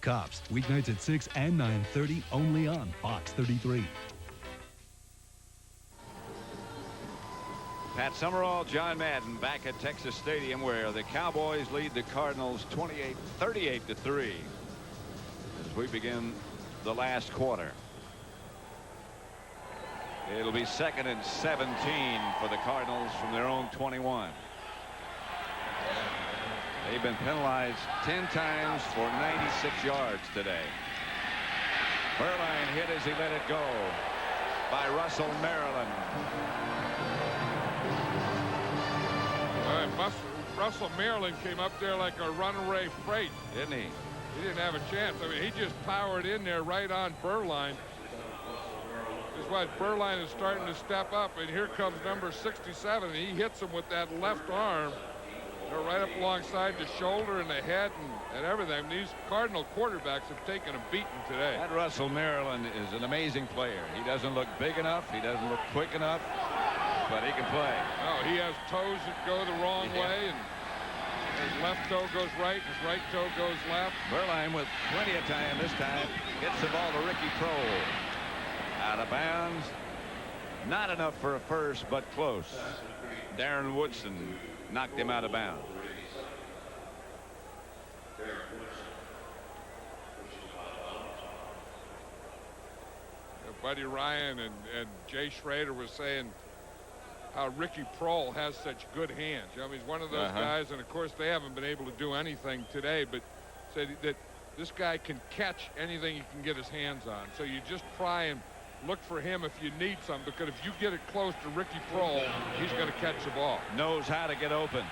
Speaker 17: Cops, weeknights at 6 and 9:30, only on Fox 33.
Speaker 1: Pat Summerall, John Madden back at Texas Stadium, where the Cowboys lead the Cardinals 38-3 as we begin the last quarter. It'll be 2nd and 17 for the Cardinals from their own 21. They've been penalized 10 times for 96 yards today. Berline hit as he let it go by Russell Maryland.
Speaker 2: Russell Maryland came up there like a runaway freight.
Speaker 1: Didn't he?
Speaker 2: He didn't have a chance. I mean, he just powered in there right on Berline. Just what Berline is starting to step up, and here comes number 67. He hits him with that left arm. They're right up alongside the shoulder and the head and everything. These Cardinal quarterbacks have taken a beating today.
Speaker 1: That Russell Maryland is an amazing player. He doesn't look big enough. He doesn't look quick enough, but he can play.
Speaker 2: Oh, he has toes that go the wrong way, and his left toe goes right, his right toe goes left.
Speaker 1: Berline with plenty of time this time gets the ball to Ricky Prohl. Out of bounds. Not enough for a first, but close. Darren Woodson knocked him out of bounds.
Speaker 2: Buddy Ryan and Jay Schrader was saying how Ricky Prohl has such good hands. You know, he's one of those guys, and of course they haven't been able to do anything today, but said that this guy can catch anything he can get his hands on. So you just try and look for him if you need some, because if you get it close to Ricky Prohl, he's going to catch the ball.
Speaker 1: Knows how to get open.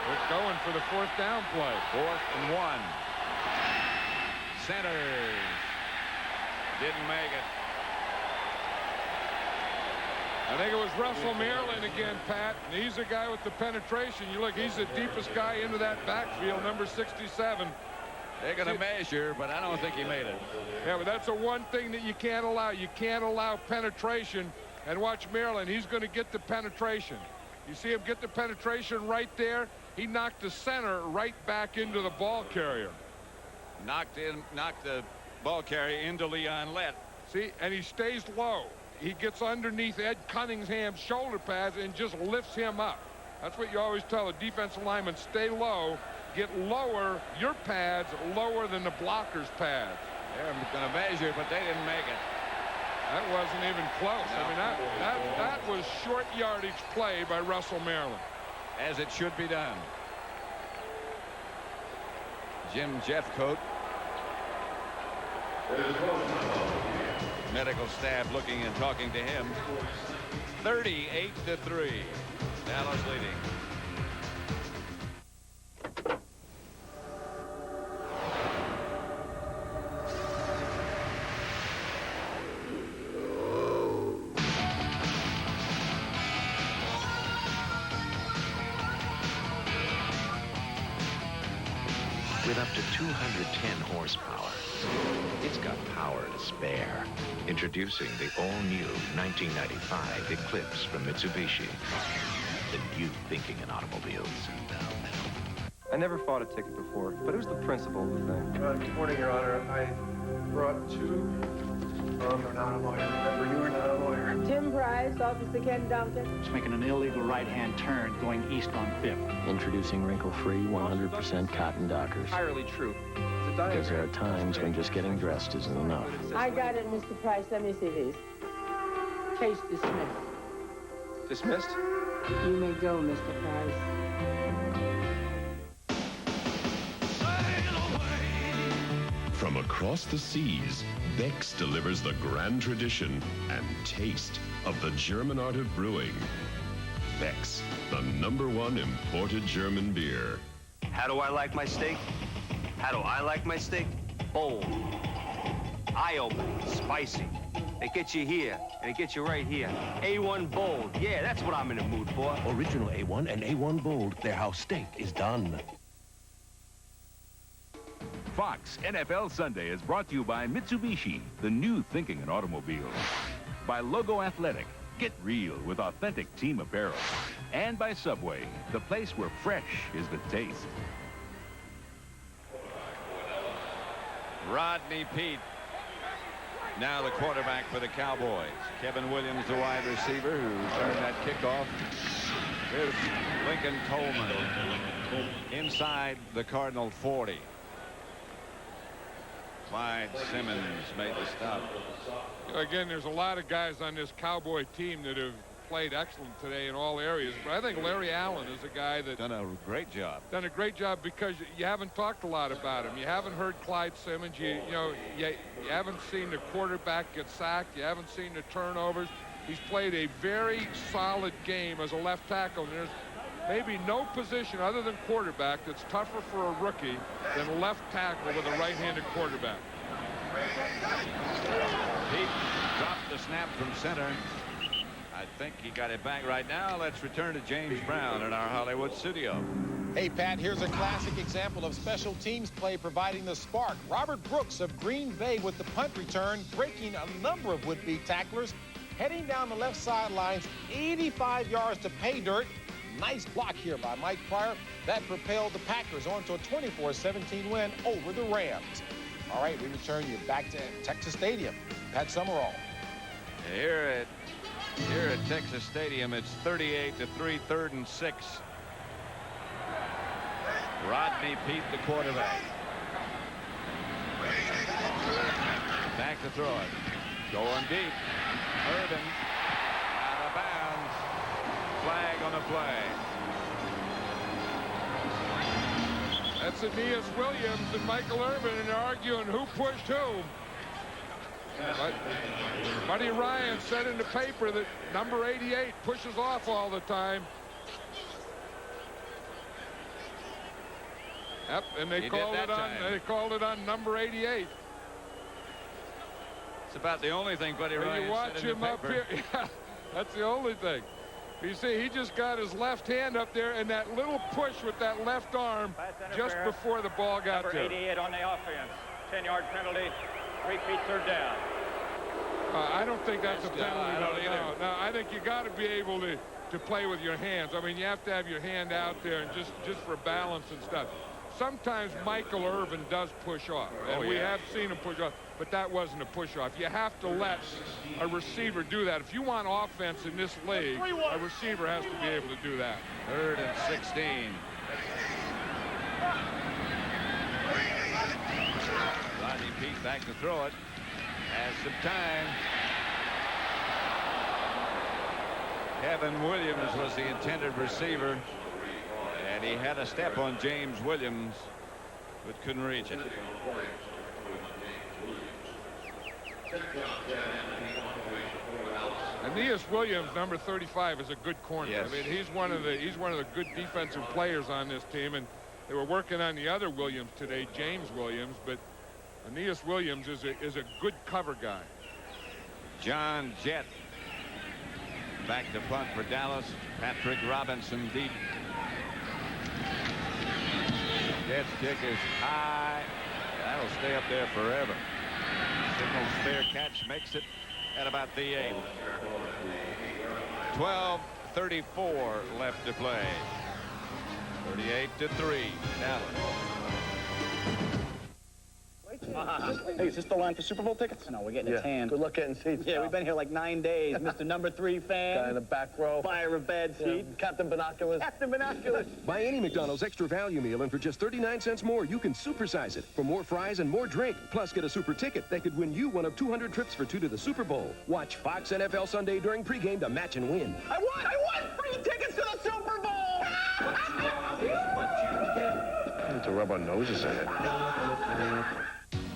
Speaker 2: They're going for the 4th down play.
Speaker 1: 4th and 1. Centers. Didn't make it.
Speaker 2: I think it was Russell Maryland again, Pat. And he's the guy with the penetration. You look, he's the deepest guy into that backfield, number 67.
Speaker 1: They're going to measure, but I don't think he made it.
Speaker 2: Yeah, but that's the one thing that you can't allow. You can't allow penetration And watch Maryland. He's going to get the penetration. You see him get the penetration right there. He knocked the center right back into the ball carrier.
Speaker 1: Knocked the ball carrier into Leon Lett.
Speaker 2: See, and he stays low. He gets underneath Ed Cunningham's shoulder pads and just lifts him up. That's what you always tell a defensive lineman. Stay low. Get lower, your pads lower than the blocker's pads.
Speaker 1: They're going to measure, but they didn't make it.
Speaker 2: That wasn't even close.
Speaker 1: No.
Speaker 2: I mean, that was short yardage play by Russell Maryland.
Speaker 1: As it should be done. Jim Jeffcoat. Medical staff looking and talking to him. 38-3. Dallas leading.
Speaker 10: With up to 210 horsepower, it's got power to spare. Introducing the all-new 1995 Eclipse from Mitsubishi. The new thinking in automobiles.
Speaker 16: I never fought a ticket before, but it was the principle of the thing.
Speaker 25: Good morning, Your Honor. I brought two. You're not a lawyer. Remember, you are not a lawyer.
Speaker 5: Tim Price, Officer Ken Duncan.
Speaker 4: It's making an illegal right-hand turn going east on 5th.
Speaker 8: Introducing wrinkle-free, 100% cotton Dockers.
Speaker 16: Entirely true.
Speaker 8: Because there are times when just getting dressed isn't enough.
Speaker 5: I got it, Mr. Price. Let me see these. Case dismissed.
Speaker 16: Dismissed?
Speaker 5: You may go, Mr. Price.
Speaker 9: From across the seas, Beck's delivers the grand tradition and taste of the German art of brewing. Beck's, the #1 imported German beer.
Speaker 18: How do I like my steak? How do I like my steak? Bold, eye-opening, spicy. It gets you here, and it gets you right here. A1 Bold. Yeah, that's what I'm in the mood for.
Speaker 9: Original A1 and A1 Bold. They're how steak is done.
Speaker 19: Fox NFL Sunday is brought to you by Mitsubishi, the new thinking in automobiles. By Logo Athletic, get real with authentic team apparel. And by Subway, the place where fresh is the taste.
Speaker 1: Rodney Peete. Now the quarterback for the Cowboys. Kevin Williams, the wide receiver, who turned that kickoff. Here's Lincoln Coleman inside the Cardinal 40. Clyde Simmons made the stop.
Speaker 2: Again, there's a lot of guys on this Cowboy team that have played excellent today in all areas. But I think Larry Allen is a guy that
Speaker 1: done a great job.
Speaker 2: Done a great job because you haven't talked a lot about him. You haven't heard Clyde Simmons. You haven't seen the quarterback get sacked. You haven't seen the turnovers. He's played a very solid game as a left tackle. And there's maybe no position other than quarterback that's tougher for a rookie than left tackle with a right-handed quarterback.
Speaker 1: Peete dropped the snap from center. I think he got it back right now. Let's return to James Brown in our Hollywood studio.
Speaker 11: Hey, Pat, here's a classic example of special teams play providing the spark. Robert Brooks of Green Bay with the punt return, breaking a number of would-be tacklers, heading down the left sidelines, 85 yards to pay dirt. Nice block here by Mike Pryor. That propelled the Packers onto a 24-17 win over the Rams. All right, we return you back to Texas Stadium. Pat Summerall.
Speaker 1: Here at Texas Stadium, it's 38-3, 3rd and 6. Rodney Peete, the quarterback. Back to throw it. Going deep. Irvin out of bounds. Flag on the play.
Speaker 2: That's Aeneas Williams and Michael Irvin, and they're arguing who pushed who. But Buddy Ryan said in the paper that number 88 pushes off all the time. Yep, and they called it on number 88.
Speaker 1: It's about the only thing Buddy Ryan
Speaker 2: you watch
Speaker 1: said in
Speaker 2: him
Speaker 1: the
Speaker 2: up here. Yeah, that's the only thing. You see, he just got his left hand up there, and that little push with that left arm just before the ball got
Speaker 28: number
Speaker 2: there.
Speaker 28: 88 on the offense. 10-yard penalty. Repeat 3rd down.
Speaker 2: I don't think that's a penalty.
Speaker 1: I don't either.
Speaker 2: No, think you got to be able to play with your hands. I mean, you have to have your hand out there and just for balance and stuff. Sometimes Michael Irvin does push off, and we have seen him push off, but that wasn't a push-off. You have to let a receiver do that. If you want offense in this league, a receiver has to be able to do that.
Speaker 1: 3rd and 16. Rodney Peete back to throw it. Has some time. Kevin Williams was the intended receiver, and he had a step on James Williams, but couldn't reach it.
Speaker 2: Aeneas Williams, number 35, is a good corner.
Speaker 1: Yes.
Speaker 2: I mean, he's one of the good defensive players on this team, and they were working on the other Williams today, James Williams, but Aeneas Williams is a good cover guy.
Speaker 1: John Jett back to punt for Dallas. Patrick Robinson deep. Jett's kick is high. That'll stay up there forever. Signals fair catch, makes it at about the 8. 12:34 left to play. 38-3, Dallas.
Speaker 7: Hey, is this the line for Super Bowl tickets?
Speaker 4: No, we're getting a tan.
Speaker 7: Good luck getting seats.
Speaker 4: Yeah, we've been here like 9 days. Mr. Number 3 fan.
Speaker 7: Guy in the back row.
Speaker 4: Fire a bad seat.
Speaker 7: Captain Binoculars.
Speaker 4: Captain Binoculars.
Speaker 15: Buy any McDonald's extra value meal, and for just 39 cents more, you can supersize it for more fries and more drink. Plus, get a super ticket that could win you one of 200 trips for 2 to the Super Bowl. Watch Fox NFL Sunday during pregame to match and win.
Speaker 7: I won! Free tickets to the Super Bowl!
Speaker 6: We need to rub our noses in it.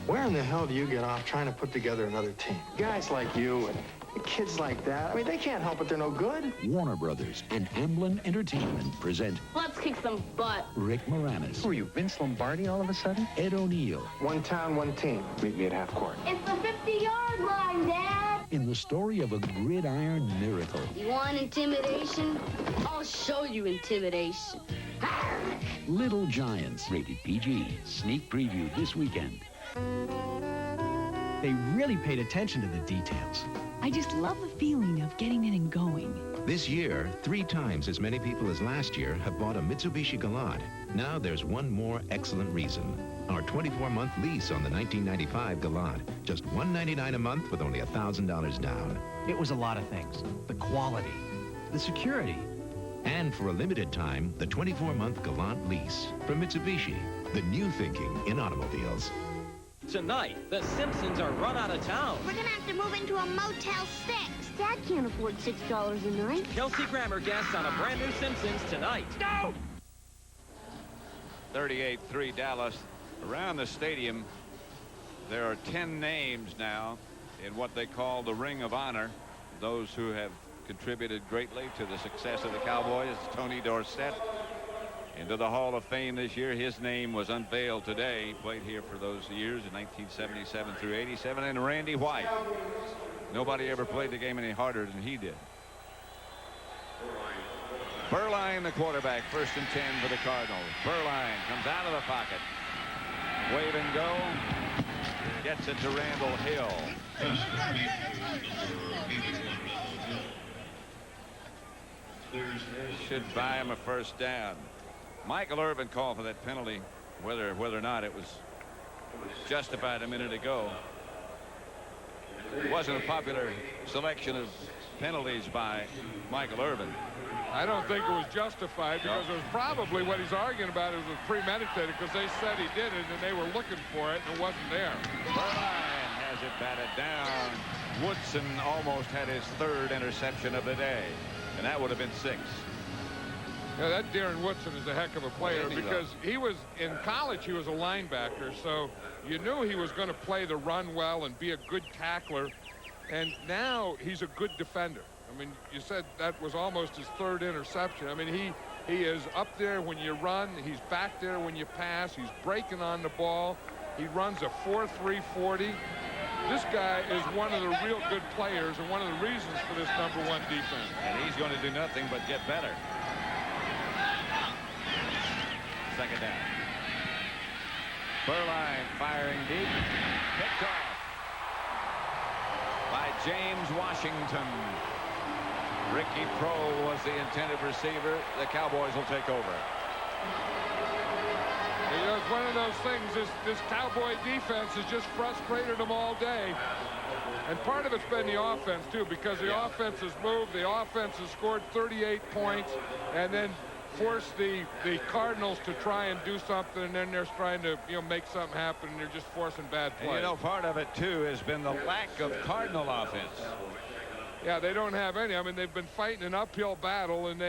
Speaker 20: Where in the hell do you get off trying to put together another team? Guys like you and kids like that, I mean, they can't help it, they're no good.
Speaker 21: Warner Brothers and Amblin Entertainment present
Speaker 14: Let's kick some butt.
Speaker 21: Rick Moranis.
Speaker 20: Who are you, Vince Lombardi all of a sudden?
Speaker 21: Ed O'Neill.
Speaker 20: One town, one team. Meet me at half court.
Speaker 14: It's the 50-yard line, Dad.
Speaker 21: In the story of a gridiron miracle.
Speaker 14: You want intimidation? I'll show you intimidation.
Speaker 21: Little Giants, rated PG. Sneak preview this weekend.
Speaker 22: They really paid attention to the details.
Speaker 23: I just love the feeling of getting in and going.
Speaker 24: This year, 3 times as many people as last year have bought a Mitsubishi Galant. Now there's one more excellent reason. Our 24-month lease on the 1995 Galant. Just $199 a month with only $1,000 down.
Speaker 22: It was a lot of things. The quality, the security.
Speaker 24: And for a limited time, the 24-month Galant lease from Mitsubishi. The new thinking in automobiles.
Speaker 26: Tonight, the Simpsons are run out of town.
Speaker 29: We're gonna have to move into a Motel 6. Dad can't afford $6 a night.
Speaker 26: Kelsey Grammer guests on a brand new Simpsons tonight.
Speaker 29: No!
Speaker 1: 38-3 Dallas. Around the stadium, there are 10 names now in what they call the Ring of Honor. Those who have contributed greatly to the success of the Cowboys. Tony Dorsett into the Hall of Fame this year. His name was unveiled today. He played here for those years in 1977 through 87. And Randy White. Nobody ever played the game any harder than he did. Burline, the quarterback, 1st and 10 for the Cardinals. Burline comes out of the pocket. Wave and go. Gets it to Randall Hill. Should buy him a 1st down. Michael Irvin called for that penalty, whether or not it was justified a minute ago. It wasn't a popular selection of penalties by Michael Irvin.
Speaker 2: I don't think it was justified because it was probably what he's arguing about was premeditated because they said he did it and they were looking for it and it wasn't there.
Speaker 1: Burline has it batted down. Woodson almost had his 3rd interception of the day, and that would have been 6.
Speaker 2: Yeah, that Darren Woodson is a heck of a player because he was in college. He was a linebacker, so you knew he was going to play the run well and be a good tackler. And now he's a good defender. I mean, you said that was almost his 3rd interception. I mean, he is up there when you run. He's back there when you pass. He's breaking on the ball. He runs a 4.3 40. This guy is one of the real good players and one of the reasons for this #1 defense.
Speaker 1: And he's going to do nothing but get better. 2nd down. Burline firing deep. Picked off by James Washington. Ricky Prohl was the intended receiver. The Cowboys will take over.
Speaker 2: You know, it's one of those things. This Cowboy defense has just frustrated them all day. And part of it's been the offense, too, because the offense has moved. The offense has scored 38 points and then forced the Cardinals to try and do something, and then they're trying to, you know, make something happen, and they're just forcing bad play.
Speaker 1: And you know, part of it, too, has been the lack of Cardinal offense.
Speaker 2: Yeah, they don't have any. I mean, they've been fighting an uphill battle, and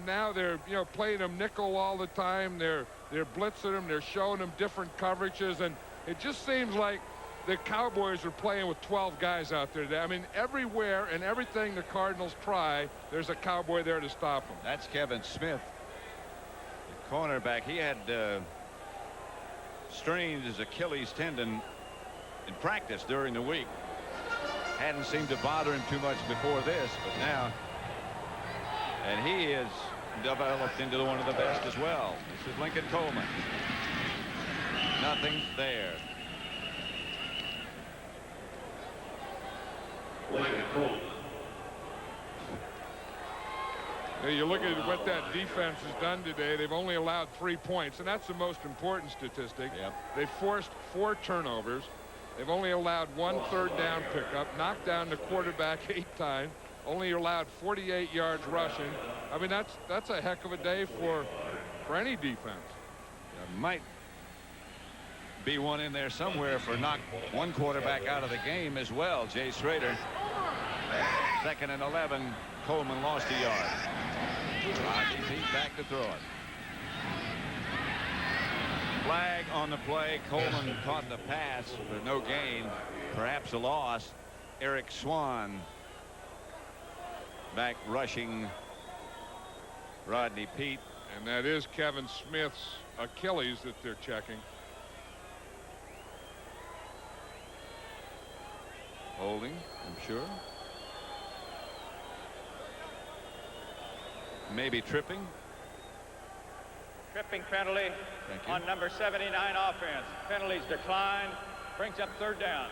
Speaker 2: now they're, you know, playing them nickel all the time. They're blitzing them. They're showing them different coverages, and it just seems like the Cowboys are playing with 12 guys out there today. I mean, everywhere and everything the Cardinals try, there's a Cowboy there to stop them.
Speaker 1: That's Kevin Smith, the cornerback. He had strained his Achilles tendon in practice during the week. Hadn't seemed to bother him too much before this, but now, and he is developed into one of the best as well. This is Lincoln Coleman. Nothing there.
Speaker 2: You look at what that defense has done today. They've only allowed 3 points, and that's the most important statistic.
Speaker 1: Yep.
Speaker 2: They forced 4 turnovers. They've only allowed 1 third down pickup, knocked down the quarterback 8 times, only allowed 48 yards rushing. I mean, that's a heck of a day for any defense.
Speaker 1: There might be one in there somewhere for knock one quarterback out of the game as well. Jay Schrader. 2nd and 11. Coleman lost a yard. Rodney Pete back to throw it. Flag on the play. Coleman caught the pass for no gain. Perhaps a loss. Eric Swan back rushing Rodney Pete.
Speaker 2: And that is Kevin Smith's Achilles that they're checking.
Speaker 1: Holding, I'm sure. Maybe tripping.
Speaker 28: Tripping penalty on number 79 offense. Penalties declined. Brings up 3rd down.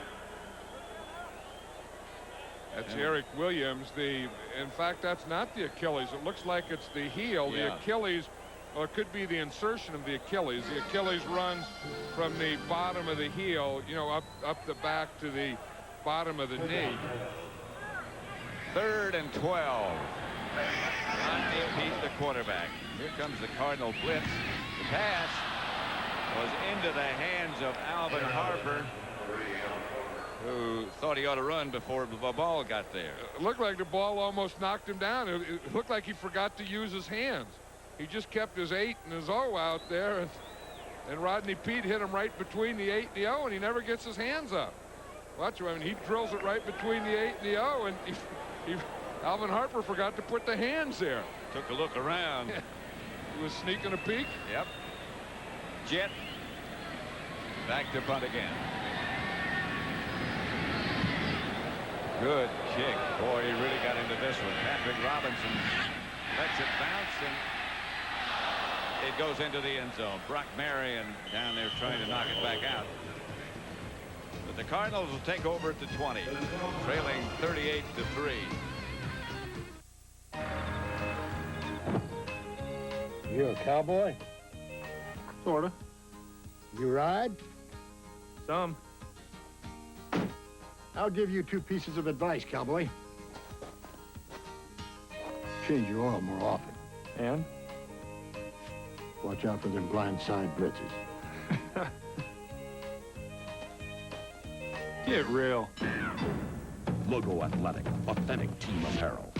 Speaker 2: That's Eric Williams. In fact, that's not the Achilles. It looks like it's the heel.
Speaker 1: Yeah.
Speaker 2: The Achilles, or it could be the insertion of the Achilles. The Achilles runs from the bottom of the heel, you know, up the back to the bottom of the knee.
Speaker 1: 3rd and 12. Rodney Pete, the quarterback. Here comes the Cardinal blitz. The pass was into the hands of Alvin Harper, who thought he ought to run before the ball got there.
Speaker 2: It looked like the ball almost knocked him down. It looked like he forgot to use his hands. He just kept his 8 and his O out there, and Rodney Pete hit him right between the 8 and the O, and he never gets his hands up. Watch him. I mean, he drills it right between the 8 and the O, and Alvin Harper forgot to put the hands there.
Speaker 1: Took a look around.
Speaker 2: He was sneaking a peek.
Speaker 1: Yep. Jet back to punt again. Good kick. Boy, he really got into this one. Patrick Robinson lets it bounce, and it goes into the end zone. Brock Marion down there trying to knock it back out. But the Cardinals will take over at the 20, trailing 38-3.
Speaker 3: You a cowboy?
Speaker 22: Sorta.
Speaker 3: You ride?
Speaker 22: Some.
Speaker 3: I'll give you 2 pieces of advice, cowboy. Change your oil more often.
Speaker 22: And?
Speaker 3: Watch out for them blind side blitzes.
Speaker 22: Get real.
Speaker 21: Logo Athletic, authentic team apparel.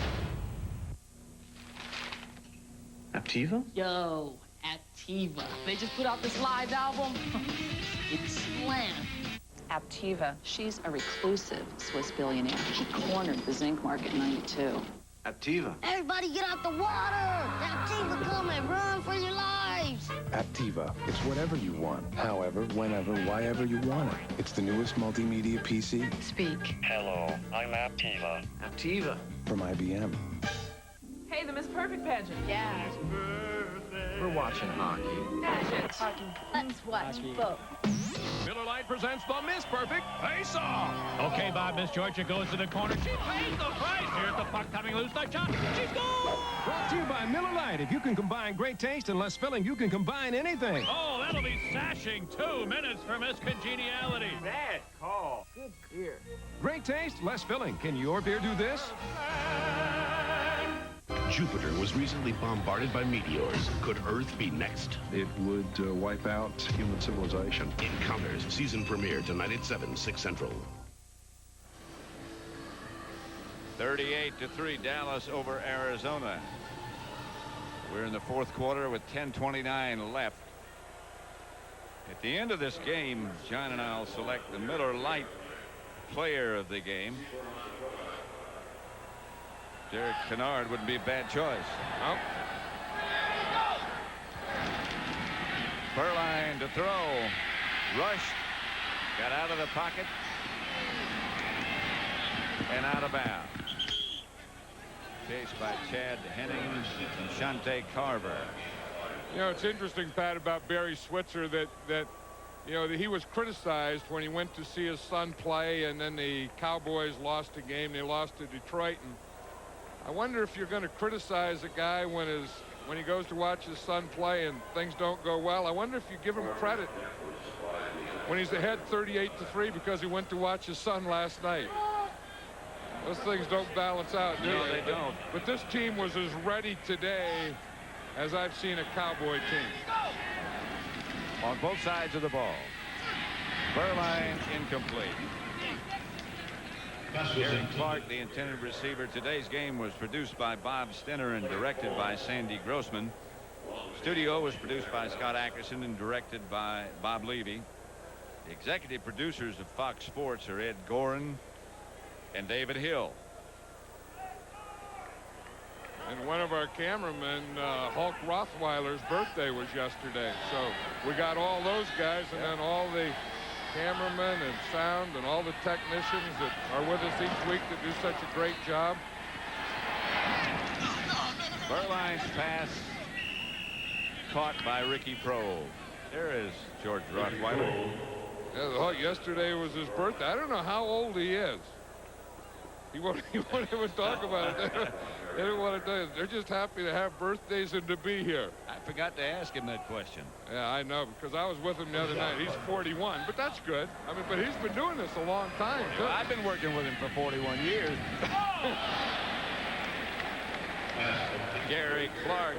Speaker 22: Aptiva?
Speaker 8: Yo, Aptiva. They just put out this live album. It's slam.
Speaker 10: Aptiva. She's a reclusive Swiss billionaire. She cornered the zinc market in '92.
Speaker 22: Aptiva.
Speaker 29: Everybody get out the water! Aptiva coming! Run for your lives!
Speaker 12: Aptiva. It's whatever you want, however, whenever, whyever you want it. It's the newest multimedia PC.
Speaker 10: Speak.
Speaker 12: Hello, I'm Aptiva.
Speaker 22: Aptiva.
Speaker 12: From IBM.
Speaker 5: Hey, the Miss Perfect pageant.
Speaker 8: Yeah.
Speaker 22: We're watching hockey.
Speaker 5: Pageant. Hockey.
Speaker 8: Let's watch both.
Speaker 9: Miller Lite presents the Miss Perfect Face-Off.
Speaker 11: Okay, Bob, Miss Georgia goes to the corner. She pays the price. Here's the puck coming loose. The shot. She's gone.
Speaker 9: Brought to you by Miller Lite. If you can combine great taste and less filling, you can combine anything.
Speaker 11: Oh, that'll be sashing. 2 minutes for Miss Congeniality.
Speaker 28: Bad call.
Speaker 5: Good beer.
Speaker 9: Great taste, less filling. Can your beer do this?
Speaker 21: Jupiter was recently bombarded by meteors. Could Earth be next?
Speaker 6: It would wipe out human civilization.
Speaker 21: Encounters season premiere tonight at 7, 6 Central.
Speaker 1: 38-3, Dallas over Arizona. We're in the fourth quarter with 10:29 left. At the end of this game, John and I'll select the Miller Lite player of the game. Derek Kennard wouldn't be a bad choice.
Speaker 2: Nope.
Speaker 1: Berline to throw. Rushed. Got out of the pocket. And out of bounds. Chased by Chad Hennings and Shante Carver.
Speaker 2: You know, it's interesting, Pat, about Barry Switzer that you know, that he was criticized when he went to see his son play, and then the Cowboys lost a game. They lost to Detroit. And I wonder if you're going to criticize a guy when he goes to watch his son play and things don't go well. I wonder if you give him credit when he's ahead 38-3 because he went to watch his son last night. Those things don't balance out, do they?
Speaker 1: No, they don't.
Speaker 2: But this team was as ready today as I've seen a Cowboy team.
Speaker 1: On both sides of the ball. Berline incomplete. Gary Clark, the intended receiver. Today's game was produced by Bob Stinner and directed by Sandy Grossman. Studio was produced by Scott Ackerson and directed by Bob Levy. The executive producers of Fox Sports are Ed Gorin and David Hill.
Speaker 2: And one of our cameramen, Hulk Rothweiler's birthday was yesterday. So we got all those guys, and then all the cameramen and sound and all the technicians that are with us each week that do such a great job.
Speaker 1: Berline's pass caught by Ricky Prohl. There is George Rothweiler.
Speaker 2: Yeah, yesterday was his birthday. I don't know how old he is. He won't even talk about it. They don't want to do it. They're just happy to have birthdays and to be here.
Speaker 1: I forgot to ask him that question.
Speaker 2: Yeah, I know, because I was with him the other night. He's 41, but that's good. I mean, but he's been doing this a long time, too.
Speaker 1: Well, I've been working with him for 41 years. Gary Clark.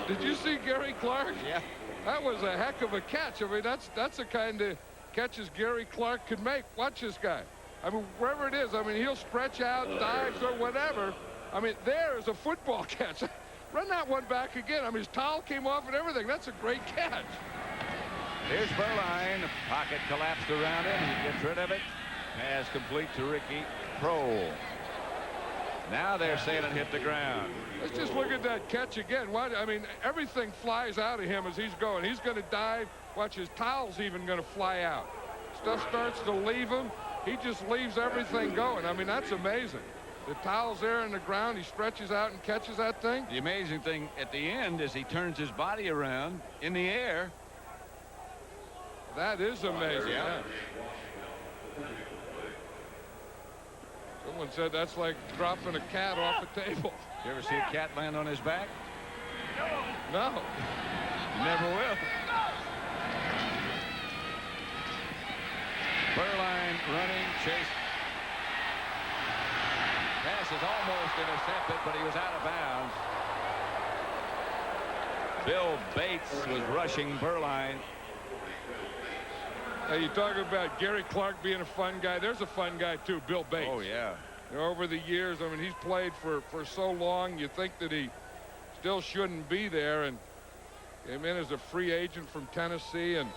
Speaker 2: Did you see Gary Clark?
Speaker 1: Yeah.
Speaker 2: That was a heck of a catch. I mean, that's the kind of catches Gary Clark could make. Watch this guy. I mean, wherever it is, I mean, he'll stretch out, dives, or whatever. I mean, there is a football catch. Run that one back again. I mean, his towel came off and everything. That's a great catch.
Speaker 1: Here's Berline. The pocket collapsed around him. He gets rid of it. Pass complete to Ricky Prohl. Now they're saying it hit the ground.
Speaker 2: Let's just look at that catch again. I mean, everything flies out of him as he's going. He's going to dive. Watch, his towel's even going to fly out. Stuff starts to leave him. He just leaves everything going. I mean, that's amazing. The towel's there on the ground. He stretches out and catches that thing.
Speaker 1: The amazing thing at the end is he turns his body around in the air.
Speaker 2: That is amazing.
Speaker 1: Yeah.
Speaker 2: Someone said that's like dropping a cat off a table.
Speaker 1: You ever see a cat land on his back?
Speaker 2: No.
Speaker 1: You never will. Berline running, chase. Pass is almost intercepted, but he was out of bounds. Bill Bates was rushing Berline.
Speaker 2: Hey, you talking about Gary Clark being a fun guy. There's a fun guy, too, Bill Bates.
Speaker 1: Oh, yeah.
Speaker 2: You know, over the years, I mean, he's played for so long, you think that he still shouldn't be there, and came in as a free agent from Tennessee and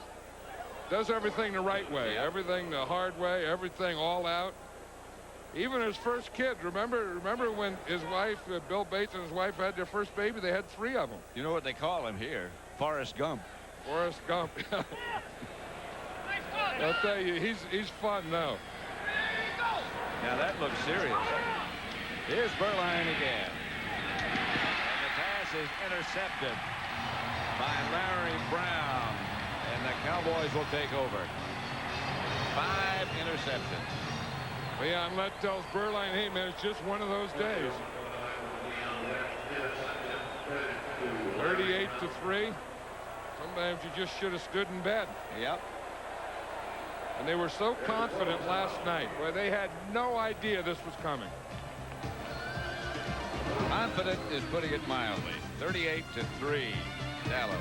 Speaker 2: does everything the right way,
Speaker 1: yeah.
Speaker 2: Everything the hard way, everything all out. Even his first kid, remember when his wife, Bill Bates and his wife had their first baby, they had 3 of them.
Speaker 1: You know what they call him here? Forrest Gump.
Speaker 2: Forrest Gump. I'll tell you, he's fun now.
Speaker 1: Now that looks serious. Here's Berline again. And the pass is intercepted by Larry Brown. And the Cowboys will take over. 5 interceptions.
Speaker 2: Leon Lett tells Berline, hey, man, it's just one of those days. 38-3. Sometimes you just should have stood in bed.
Speaker 1: Yep.
Speaker 2: And they were so confident last night. Boy, they had no idea this was coming.
Speaker 1: Confident is putting it mildly. 38-3, Dallas.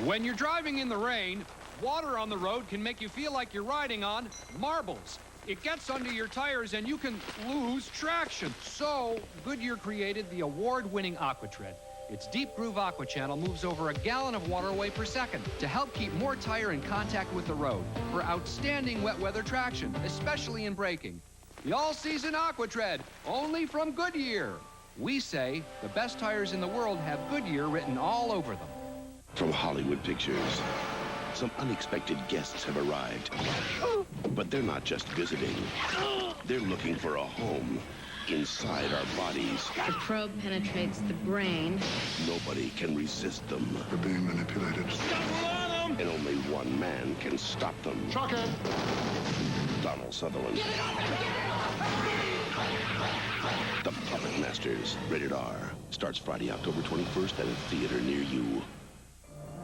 Speaker 22: When you're driving in the rain, water on the road can make you feel like you're riding on marbles. It gets under your tires and you can lose traction. So Goodyear created the award-winning AquaTread. Its Deep Groove Aqua Channel moves over a gallon of water away per second to help keep more tire in contact with the road for outstanding wet weather traction, especially in braking. The all-season AquaTread, only from Goodyear. We say the best tires in the world have Goodyear written all over them.
Speaker 4: From Hollywood Pictures, some unexpected guests have arrived. But they're not just visiting. They're looking for a home inside our bodies.
Speaker 14: The probe penetrates the brain.
Speaker 4: Nobody can resist them.
Speaker 3: They're being manipulated.
Speaker 4: And only one man can stop them.
Speaker 3: Shocker!
Speaker 4: Donald Sutherland. The Puppet Masters, rated R. Starts Friday, October 21st at a theater near you.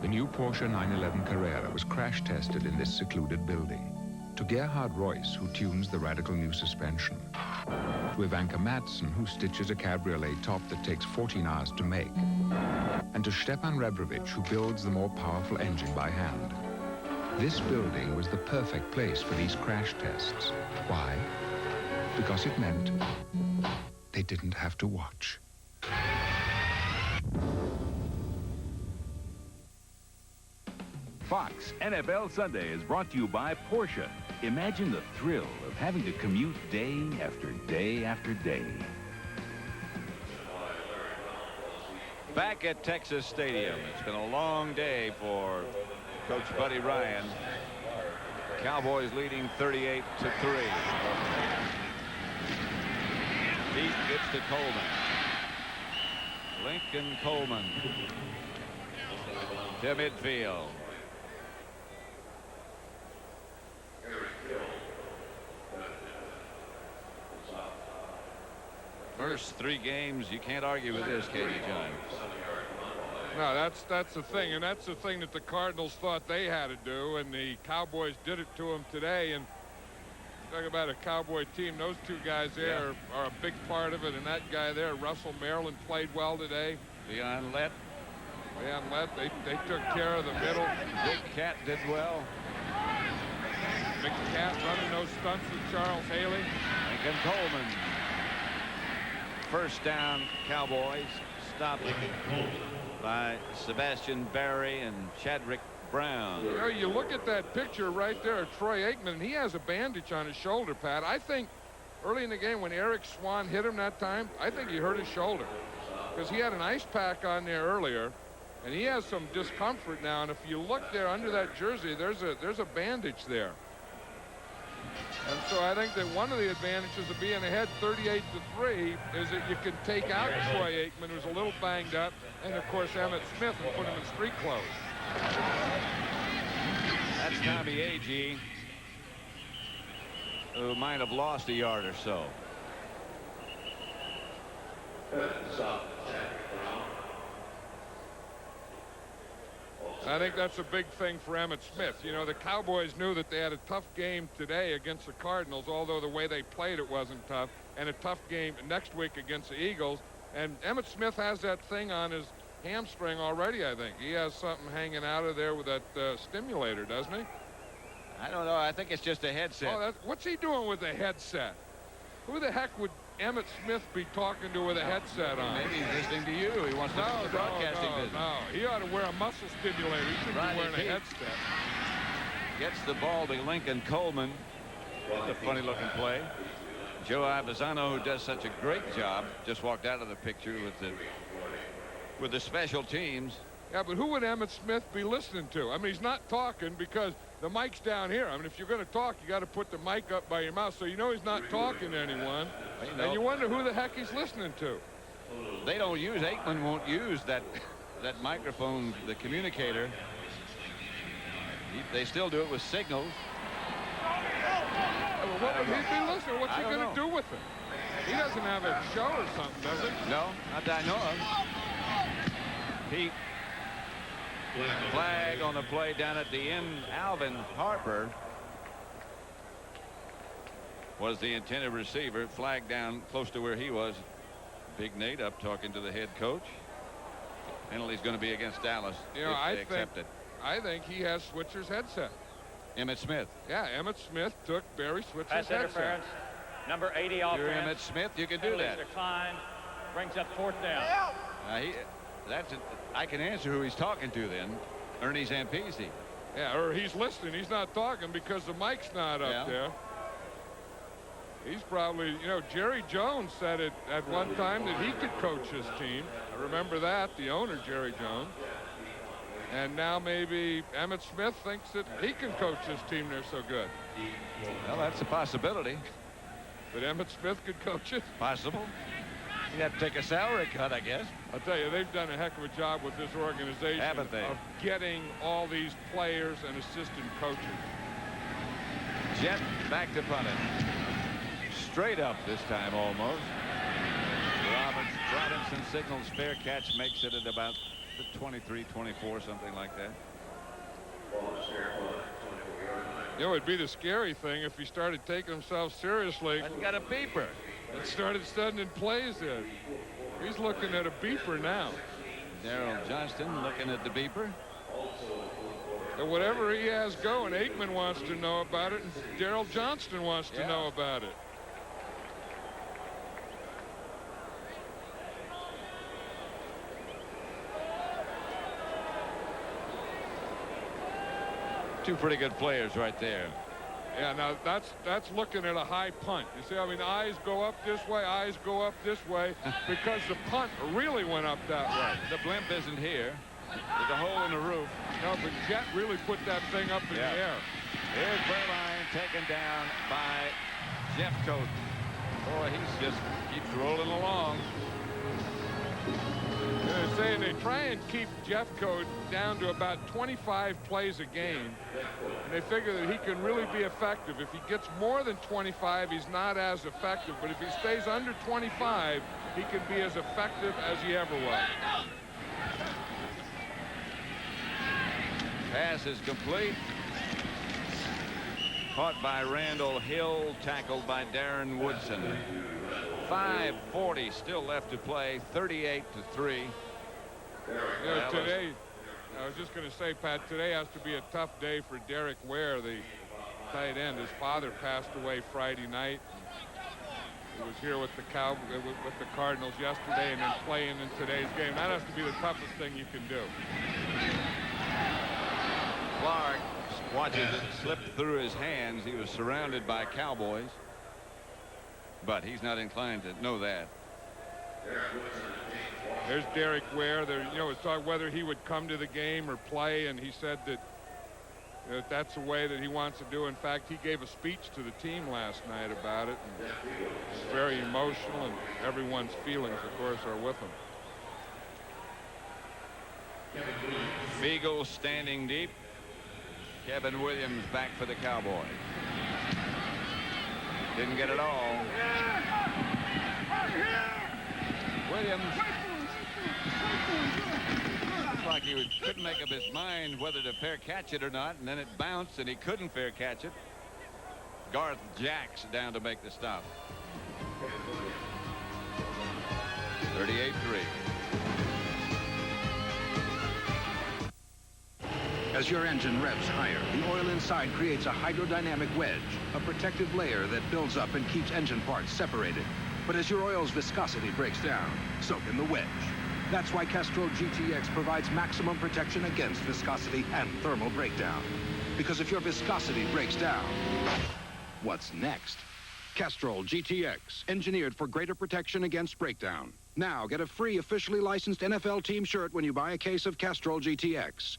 Speaker 24: The new Porsche 911 Carrera was crash tested in this secluded building. To Gerhard Royce, who tunes the radical new suspension. To Ivanka Madsen, who stitches a cabriolet top that takes 14 hours to make. And to Stepan Rebrovich, who builds the more powerful engine by hand. This building was the perfect place for these crash tests. Why? Because it meant they didn't have to watch.
Speaker 13: Fox NFL Sunday is brought to you by Porsche. Imagine the thrill of having to commute day after day after day.
Speaker 1: Back at Texas Stadium. It's been a long day for Coach Buddy Ryan. Cowboys leading 38-3. Deep gets to Coleman. Lincoln Coleman to midfield. First 3 games, you can't argue with this, can you, John?
Speaker 2: No, that's the thing, and that's the thing that the Cardinals thought they had to do, and the Cowboys did it to them today. And talk about a Cowboy team, those 2 guys there are a big part of it, and that guy there, Russell Maryland, played well today.
Speaker 1: Leon Lett,
Speaker 2: they took care of the middle.
Speaker 1: Big Cat did well.
Speaker 2: Big Cat running those stunts with Charles Haley.
Speaker 1: Lincoln Coleman. First down, Cowboys. Stopped by Sebastian Barry and Chadrick Brown.
Speaker 2: You know, you look at that picture right there of Troy Aikman, and he has a bandage on his shoulder pad. I think early in the game when Eric Swan hit him that time, I think he hurt his shoulder because he had an ice pack on there earlier, and he has some discomfort now. And if you look there under that jersey, there's a bandage there. And so I think that one of the advantages of being ahead 38-3 is that you can take out Troy Aikman, who's a little banged up, and of course Emmitt Smith, and put him in street clothes.
Speaker 1: That's Tommy Agee, who might have lost a yard or so.
Speaker 2: I think that's a big thing for Emmitt Smith. You know, the Cowboys knew that they had a tough game today against the Cardinals, although the way they played it wasn't tough, and a tough game next week against the Eagles. And Emmitt Smith has that thing on his hamstring already, I think. He has something hanging out of there with that stimulator, doesn't he?
Speaker 1: I don't know. I think it's just a headset.
Speaker 2: Oh, what's he doing with a headset? Who the heck would Emmitt Smith be talking to with a headset on?
Speaker 1: Maybe he's listening to you. He wants to do the broadcasting business.
Speaker 2: No, he ought to wear a muscle stimulator. He shouldn't be wearing a headset.
Speaker 1: Gets the ball to Lincoln Coleman. That's a funny-looking play. Joe Ivisano, who does such a great job, just walked out of the picture with the special teams.
Speaker 2: Yeah, but who would Emmitt Smith be listening to? I mean, he's not talking because the mic's down here. I mean, if you're going to talk, you got to put the mic up by your mouth, so you know he's not talking to anyone. And you wonder who the heck he's listening to.
Speaker 1: They don't use, Aikman won't use that that microphone, the communicator, they still do it with signals.
Speaker 2: Well, what would he be listening? What's he going to do with it? He doesn't have a show or something, does he?
Speaker 1: No, not that I know of. Pete. Flag on the play down at the end. Alvin Harper was the intended receiver. Flag down close to where he was. Big Nate up talking to the head coach. Penalty's going to be against Dallas.
Speaker 2: You know,
Speaker 1: I
Speaker 2: think he has Switzer's headset.
Speaker 1: Emmitt Smith.
Speaker 2: Yeah, Emmitt Smith took Barry Switzer's
Speaker 28: Pass
Speaker 2: headset.
Speaker 28: interference. Number 80 offense.
Speaker 1: You're Emmitt Smith. You can do
Speaker 28: Penalties
Speaker 1: that.
Speaker 28: Decline. Brings up 4th down.
Speaker 1: I can answer who he's talking to then. Ernie Zampese.
Speaker 2: Yeah, or he's listening. He's not talking because the mic's not up there. He's probably, you know, Jerry Jones said it at one time that he could coach his team. I remember that, the owner, Jerry Jones. And now maybe Emmitt Smith thinks that he can coach his team. They're so good.
Speaker 1: Well, that's a possibility.
Speaker 2: But Emmitt Smith could coach it?
Speaker 1: Possible. He'd have to take a salary cut, I guess.
Speaker 2: I'll tell you, they've done a heck of a job with this organization of getting all these players and assistant coaches.
Speaker 1: Jet back to punt it. Straight up this time almost. Robinson signals fair catch, makes it at about the 23, 24, something like that.
Speaker 2: You know, it'd be the scary thing if he started taking himself seriously.
Speaker 1: He's got a beeper.
Speaker 2: And started sending plays in. He's looking at a beeper now.
Speaker 1: Daryl Johnston looking at the beeper.
Speaker 2: And whatever he has going, Aikman wants to know about it, and Daryl Johnston wants to know about it.
Speaker 1: Two pretty good players right there.
Speaker 2: Yeah, now that's looking at a high punt. You see, I mean, eyes go up this way, eyes go up this way, because the punt really went up that way.
Speaker 1: The blimp isn't here. There's a hole in the roof.
Speaker 2: No, but Jet really put that thing up in the air.
Speaker 1: Here's Burline taken down by Jeff Coat. Boy, he's just keeps rolling along.
Speaker 2: They're saying they try and keep Jeffcoat down to about 25 plays a game. And they figure that he can really be effective. If he gets more than 25, he's not as effective. But if he stays under 25, he can be as effective as he ever was.
Speaker 1: Pass is complete. Caught by Randall Hill, tackled by Darren Woodson. 5:40 still left to play, 38-3.
Speaker 2: You know, today, I was just going to say, Pat, today has to be a tough day for Derek Ware, the tight end. His father passed away Friday night. He was here with the Cardinals yesterday and then playing in today's game. That has to be the toughest thing you can do.
Speaker 1: Clark watches it slip through his hands. He was surrounded by Cowboys, but he's not inclined to know that.
Speaker 2: There's Derek Ware. There, you know, it's talk whether he would come to the game or play, and he said that that's the way that he wants to do. In fact, he gave a speech to the team last night about it. And it's very emotional, and everyone's feelings, of course, are with him.
Speaker 1: Beagle standing deep. Kevin Williams back for the Cowboys. Didn't get it all. Williams looks like he couldn't make up his mind whether to fair catch it or not, and then it bounced and he couldn't fair catch it. Garth Jacks down to make the stop. 38-3.
Speaker 7: As your engine revs higher, the oil inside creates a hydrodynamic wedge, a protective layer that builds up and keeps engine parts separated. But as your oil's viscosity breaks down, so can the wedge. That's why Castrol GTX provides maximum protection against viscosity and thermal breakdown. Because if your viscosity breaks down, what's next? Castrol GTX, engineered for greater protection against breakdown. Now get a free officially licensed NFL team shirt when you buy a case of Castrol GTX.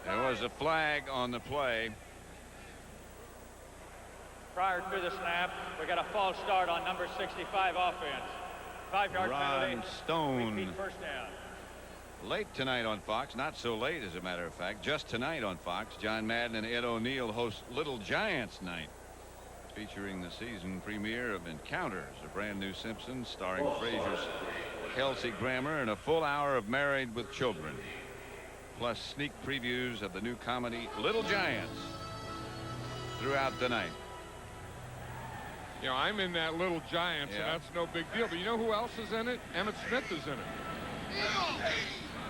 Speaker 1: There was a flag on the play.
Speaker 28: Prior to the snap, we got a false start on number 65 offense. 5-yard penalty.
Speaker 1: Ron Stone.
Speaker 28: Repeat first down.
Speaker 1: Late tonight on Fox, not so late as a matter of fact, just tonight on Fox, John Madden and Ed O'Neill host Little Giants Night, featuring the season premiere of Encounters, a brand new Simpsons starring Frasier's Kelsey Grammer and a full hour of Married with Children, plus sneak previews of the new comedy Little Giants throughout the night.
Speaker 2: You know, I'm in that Little Giants, and that's no big deal. But you know who else is in it? Emmitt Smith is in it.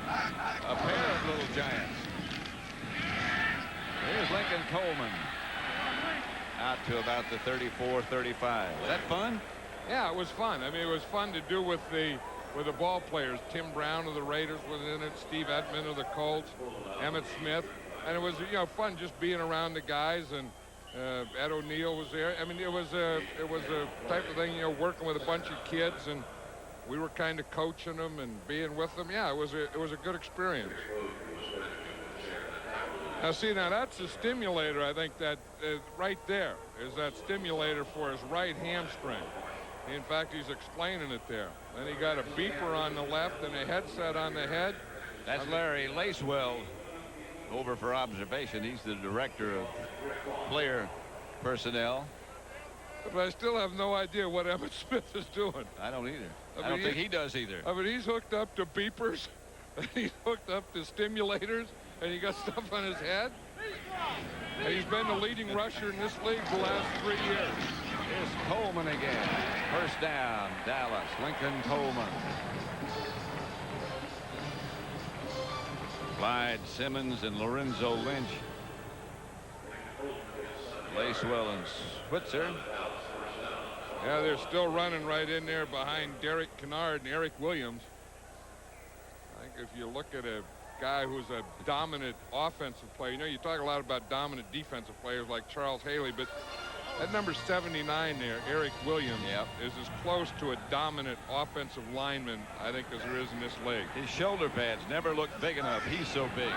Speaker 1: A pair of Little Giants. Here's Lincoln Coleman out to about the 34-35. Was that fun?
Speaker 2: Yeah, it was fun. I mean, it was fun to do with the ball players. Tim Brown of the Raiders was in it. Steve Edmond of the Colts. Emmitt Smith. And it was, you know, fun just being around the guys. And Ed O'Neill was there. I mean, it was a type of thing, you know, working with a bunch of kids, and we were kind of coaching them and being with them. Yeah, it was a good experience. Now, see, now that's a stimulator. I think that right there is that stimulator for his right hamstring. In fact, he's explaining it there. Then he got a beeper on the left and a headset on the head.
Speaker 1: That's Larry Lacewell over for observation. He's the director of player personnel.
Speaker 2: But I still have no idea what Emmitt Smith is doing.
Speaker 1: I don't either. I don't think he does either.
Speaker 2: I mean, he's hooked up to beepers, and he's hooked up to stimulators, and he got stuff on his head. And he's been the leading rusher in this league the last 3 years.
Speaker 1: Here's Coleman again. First down, Dallas. Lincoln Coleman. Clyde Simmons and Lorenzo Lynch. Lacewell and Switzer.
Speaker 2: Yeah, they're still running right in there behind Derek Kennard and Eric Williams. I think if you look at a guy who's a dominant offensive player, you know, you talk a lot about dominant defensive players like Charles Haley, but that number 79 there, Eric Williams, is as close to a dominant offensive lineman, I think, as there is in this league.
Speaker 1: His shoulder pads never look big enough. He's so big.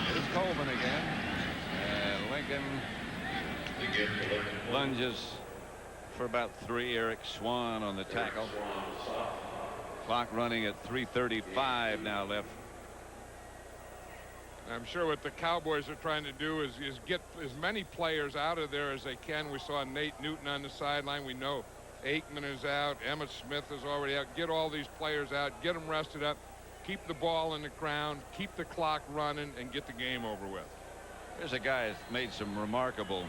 Speaker 1: Here's Coleman again. And Lincoln lunges for about 3. Eric Swan on the tackle. Clock running at 3:35 now left.
Speaker 2: I'm sure what the Cowboys are trying to do is get as many players out of there as they can. We saw Nate Newton on the sideline. We know Aikman is out. Emmitt Smith is already out. Get all these players out. Get them rested up. Keep the ball in the ground. Keep the clock running and get the game over with.
Speaker 1: There's a guy that's made some remarkable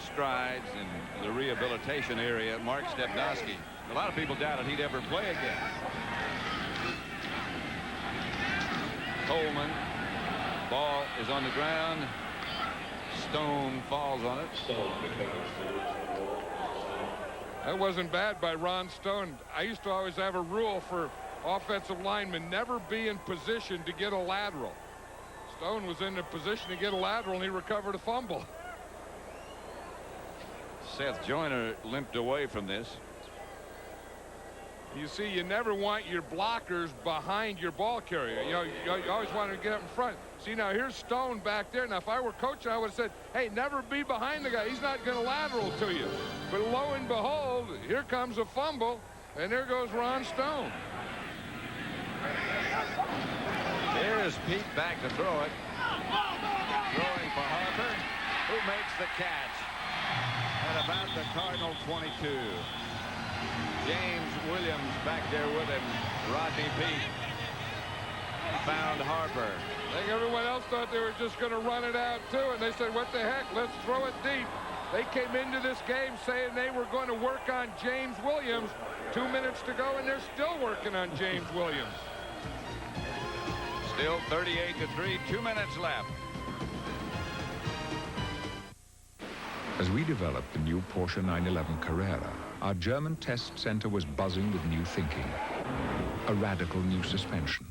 Speaker 1: strides in the rehabilitation area, Mark Stepnoski. A lot of people doubted he'd ever play again. Coleman. Ball is on the ground. Stone falls on it.
Speaker 2: That wasn't bad by Ron Stone. I used to always have a rule for offensive linemen, never be in position to get a lateral. Stone was in the position to get a lateral, and he recovered a fumble.
Speaker 1: Seth Joyner limped away from this.
Speaker 2: You see, you never want your blockers behind your ball carrier. You know, you always want to get up in front. See, now here's Stone back there. Now, if I were coaching, I would have said, hey, never be behind the guy. He's not going to lateral to you. But lo and behold, here comes a fumble, and there goes Ron Stone.
Speaker 1: Here's Pete back to throw it. Throwing for Harper, who makes the catch at about the Cardinal 22. James Williams back there with him. Rodney Pete found Harper.
Speaker 2: I think everyone else thought they were just going to run it out, too, and they said, what the heck, let's throw it deep. They came into this game saying they were going to work on James Williams. 2 minutes to go, and they're still working on James Williams.
Speaker 1: Still 38-3, 2 minutes left.
Speaker 7: As we developed the new Porsche 911 Carrera, our German test center was buzzing with new thinking. A radical new suspension.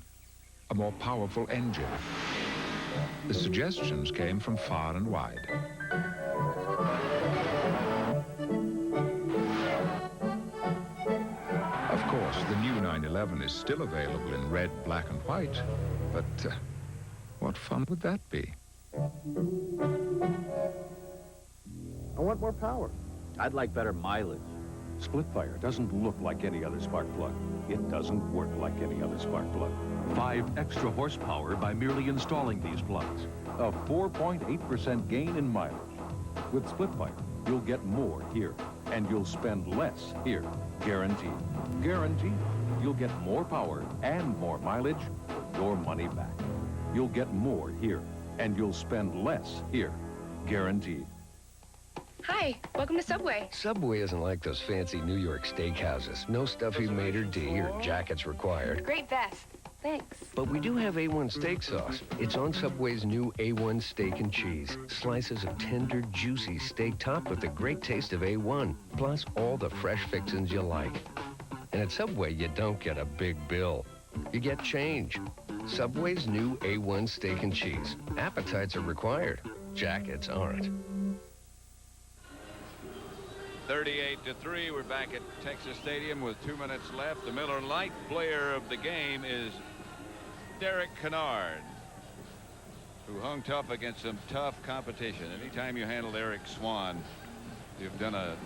Speaker 7: A more powerful engine. The suggestions came from far and wide. Of course, the new 911 is still available in red, black, and white. But what fun would that be?
Speaker 15: I want more power.
Speaker 16: I'd like better mileage.
Speaker 15: Split fire doesn't look like any other spark plug. It doesn't work like any other spark plug.
Speaker 13: 5 extra horsepower by merely installing these plugs.
Speaker 15: A 4.8% gain in mileage. With split fire, you'll get more here, and you'll spend less here. Guaranteed. Guaranteed. You'll get more power and more mileage for your money back. You'll get more here, and you'll spend less here. Guaranteed.
Speaker 16: Hi, welcome to Subway.
Speaker 17: Subway isn't like those fancy New York steakhouses. No stuffy maitre d' or jackets required.
Speaker 16: Great vest. Thanks.
Speaker 17: But we do have A1 steak sauce. It's on Subway's new A1 steak and cheese. Slices of tender, juicy steak topped with the great taste of A1, plus all the fresh fixins you like. And at Subway, you don't get a big bill. You get change. Subway's new A1 steak and cheese. Appetites are required. Jackets aren't.
Speaker 1: 38-3. We're back at Texas Stadium with 2 minutes left. The Miller Lite player of the game is Derek Kennard, who hung tough against some tough competition. Anytime you handled Eric Swan, you've done a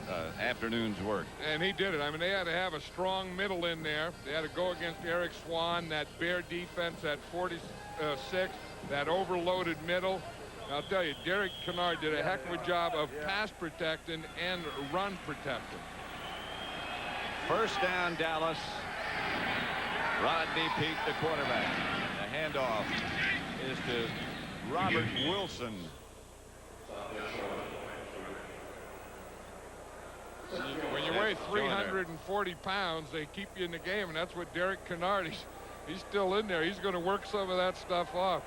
Speaker 1: afternoon's work.
Speaker 2: And he did it. I mean, they had to have a strong middle in there. They had to go against Eric Swan, that bear defense at 46, that overloaded middle. I'll tell you, Derek Kennard did a heck of a job of pass protecting and run protecting.
Speaker 1: First down, Dallas. Rodney Peete, the quarterback. The handoff is to Robert Wilson.
Speaker 2: When you weigh 340 pounds, they keep you in the game, and that's what Derek Kennard, he's still in there. He's going to work some of that stuff off.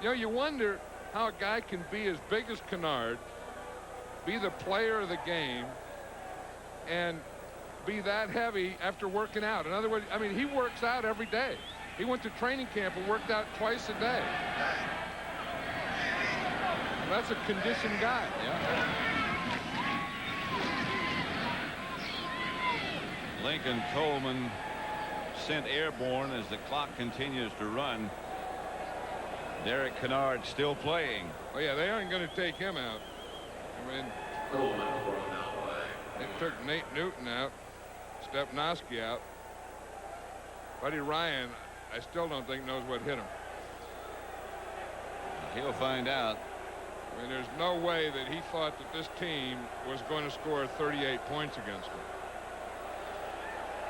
Speaker 2: You know, you wonder how a guy can be as big as Kennard, be the player of the game, and be that heavy after working out. In other words, I mean, he works out every day. He went to training camp and worked out twice a day. That's a conditioned guy.
Speaker 1: Yeah. Lincoln Coleman sent airborne as the clock continues to run. Derek Kennard still playing.
Speaker 2: Oh, yeah, they aren't going to take him out. I mean, they took Nate Newton out, Stepnoski out. Buddy Ryan, I still don't think knows what hit him.
Speaker 1: He'll find out.
Speaker 2: I mean, there's no way that he thought that this team was going to score 38 points against him.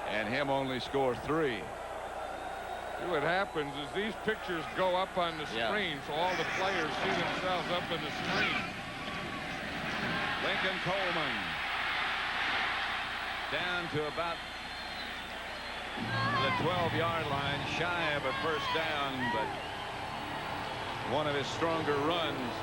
Speaker 1: And him only score 3.
Speaker 2: What happens is these pictures go up on the screen, so all the players see themselves up in the screen.
Speaker 1: Lincoln Coleman down to about the 12-yard line, shy of a first down, but one of his stronger runs.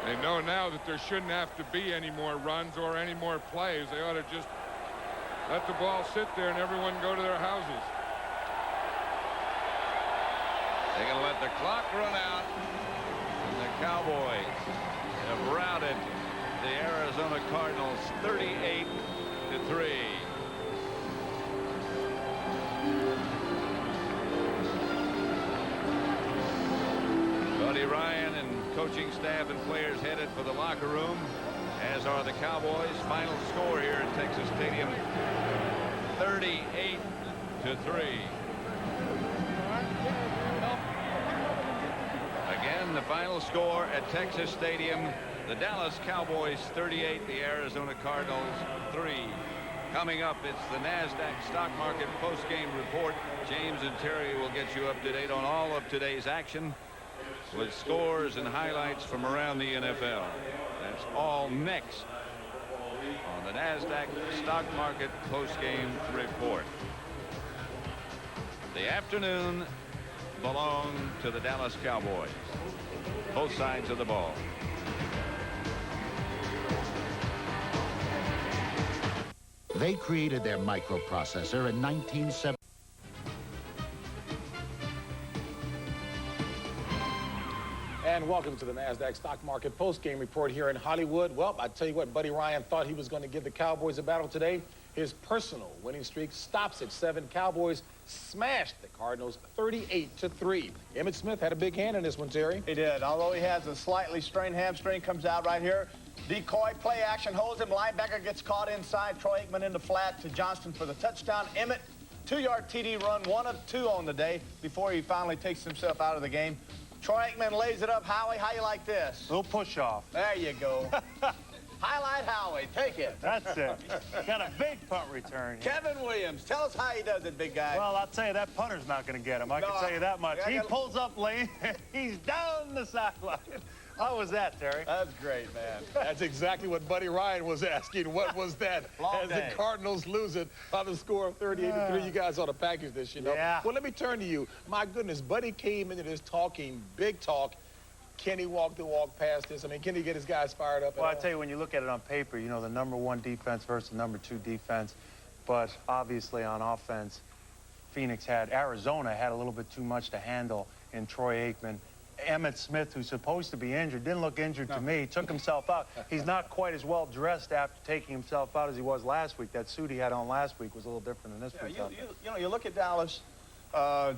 Speaker 2: They know now that there shouldn't have to be any more runs or any more plays. They ought to just let the ball sit there and everyone go to their houses.
Speaker 1: They're going to let the clock run out. And the Cowboys have routed the Arizona Cardinals 38-3. Buddy Ryan and coaching staff and players headed for the locker room, as are the Cowboys. Final score here at Texas Stadium, 38-3. Again, the final score at Texas Stadium, the Dallas Cowboys 38, the Arizona Cardinals 3. Coming up, it's the NASDAQ stock market post-game report. James and Terry will get you up to date on all of today's action with scores and highlights from around the NFL. That's all next on the NASDAQ stock market post-game report. The afternoon belonged to the Dallas Cowboys. Both sides of the ball.
Speaker 18: They created their microprocessor in 1970.
Speaker 19: And welcome to the NASDAQ stock market post-game report here in Hollywood. Well, I tell you what, Buddy Ryan thought he was going to give the Cowboys a battle today. His personal winning streak stops at 7. Cowboys smashed the Cardinals 38-3. Emmitt Smith had a big hand in this one, Terry.
Speaker 8: He did. Although he has a slightly strained hamstring, comes out right here. Decoy play action holds him. Linebacker gets caught inside. Troy Aikman in the flat to Johnston for the touchdown. Emmitt, 2-yard TD run, 1 of 2 on the day before he finally takes himself out of the game. Troy Aikman lays it up. Howie, how you like this?
Speaker 10: Little push off.
Speaker 8: There you go. Highlight Howie. Take it.
Speaker 10: That's it. Got a big punt return here.
Speaker 8: Kevin Williams, tell us how he does it, big guy.
Speaker 10: Well, I'll tell you, that punter's not going to get him. I can tell you that much. He pulls up lane, and he's down the sideline. How was that, Terry?
Speaker 8: That's great, man.
Speaker 19: That's exactly what Buddy Ryan was asking. What was that? As
Speaker 8: day.
Speaker 19: the Cardinals lose it by the score of 38-3. You guys ought to package this, you know.
Speaker 10: Yeah.
Speaker 19: Well, let me turn to you. My goodness, Buddy came into this talking big talk. Can he walk the walk past this? I mean, can he get his guys fired up?
Speaker 10: Well, I tell you, when you look at it on paper, you know, the #1 defense versus the #2 defense. But obviously on offense, Arizona had a little bit too much to handle in Troy Aikman. Emmitt Smith, who's supposed to be injured, didn't look injured to me. He took himself out. He's not quite as well dressed after taking himself out as he was last week. That suit he had on last week was a little different than this week.
Speaker 8: You know, you look at Dallas.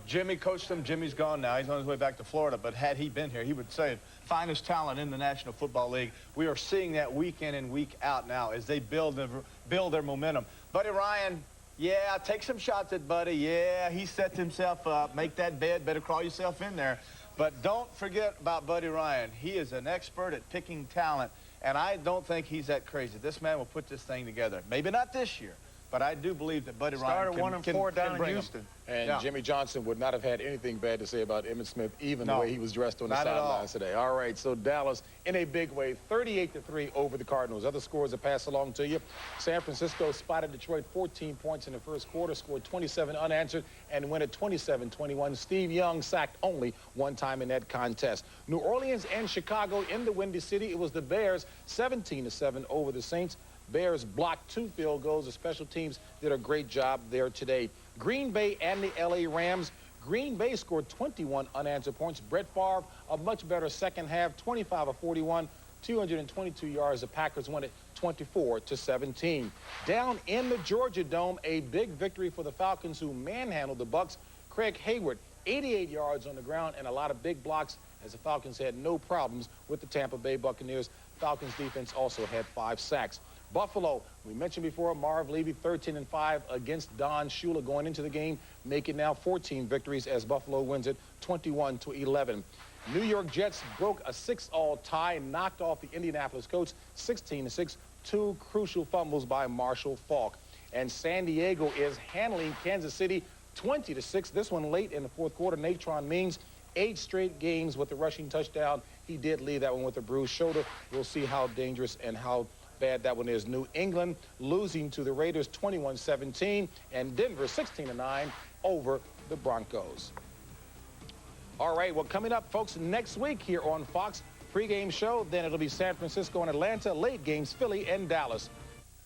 Speaker 8: Jimmy coached him. Jimmy's gone now. He's on his way back to Florida. But had he been here, he would say finest talent in the National Football League. We are seeing that week in and week out now as they build their momentum. Buddy Ryan, yeah, take some shots at Buddy. Yeah, he sets himself up. Make that bed. Better crawl yourself in there. But don't forget about Buddy Ryan. He is an expert at picking talent, and I don't think he's that crazy. This man will put this thing together. Maybe not this year, but I do believe that Buddy Ryan can
Speaker 10: 1-4 down in
Speaker 8: bring
Speaker 10: Houston.
Speaker 19: And Jimmy Johnson would not have had anything bad to say about Emmitt Smith, even the way he was dressed on the sidelines today. All right, so Dallas, in a big way, 38-3 over the Cardinals. Other scores to pass along to you. San Francisco spotted Detroit 14 points in the first quarter, scored 27 unanswered, and win at 27-21. Steve Young sacked only 1 time in that contest. New Orleans and Chicago in the Windy City. It was the Bears 17-7 over the Saints. Bears blocked 2 field goals. The special teams did a great job there today. Green Bay and the L.A. Rams. Green Bay scored 21 unanswered points. Brett Favre, a much better second half, 25 of 41, 222 yards. The Packers won it 24-17. Down in the Georgia Dome, a big victory for the Falcons, who manhandled the Bucs. Craig Hayward, 88 yards on the ground and a lot of big blocks, as the Falcons had no problems with the Tampa Bay Buccaneers. Falcons defense also had 5 sacks. Buffalo, we mentioned before, Marv Levy 13-5 against Don Shula going into the game, making now 14 victories as Buffalo wins it 21-11. New York Jets broke a 6-all tie, knocked off the Indianapolis Colts 16-6, 2 crucial fumbles by Marshall Faulk. And San Diego is handling Kansas City 20-6. This one late in the fourth quarter. Natron Means 8 straight games with the rushing touchdown. He did leave that one with a bruised shoulder. We'll see how dangerous and how bad that one is. New England losing to the Raiders 21-17, and Denver 16-9 over the Broncos. All right, well, coming up, folks, next week here on Fox, pregame show, then it'll be San Francisco and Atlanta, late games, Philly and Dallas.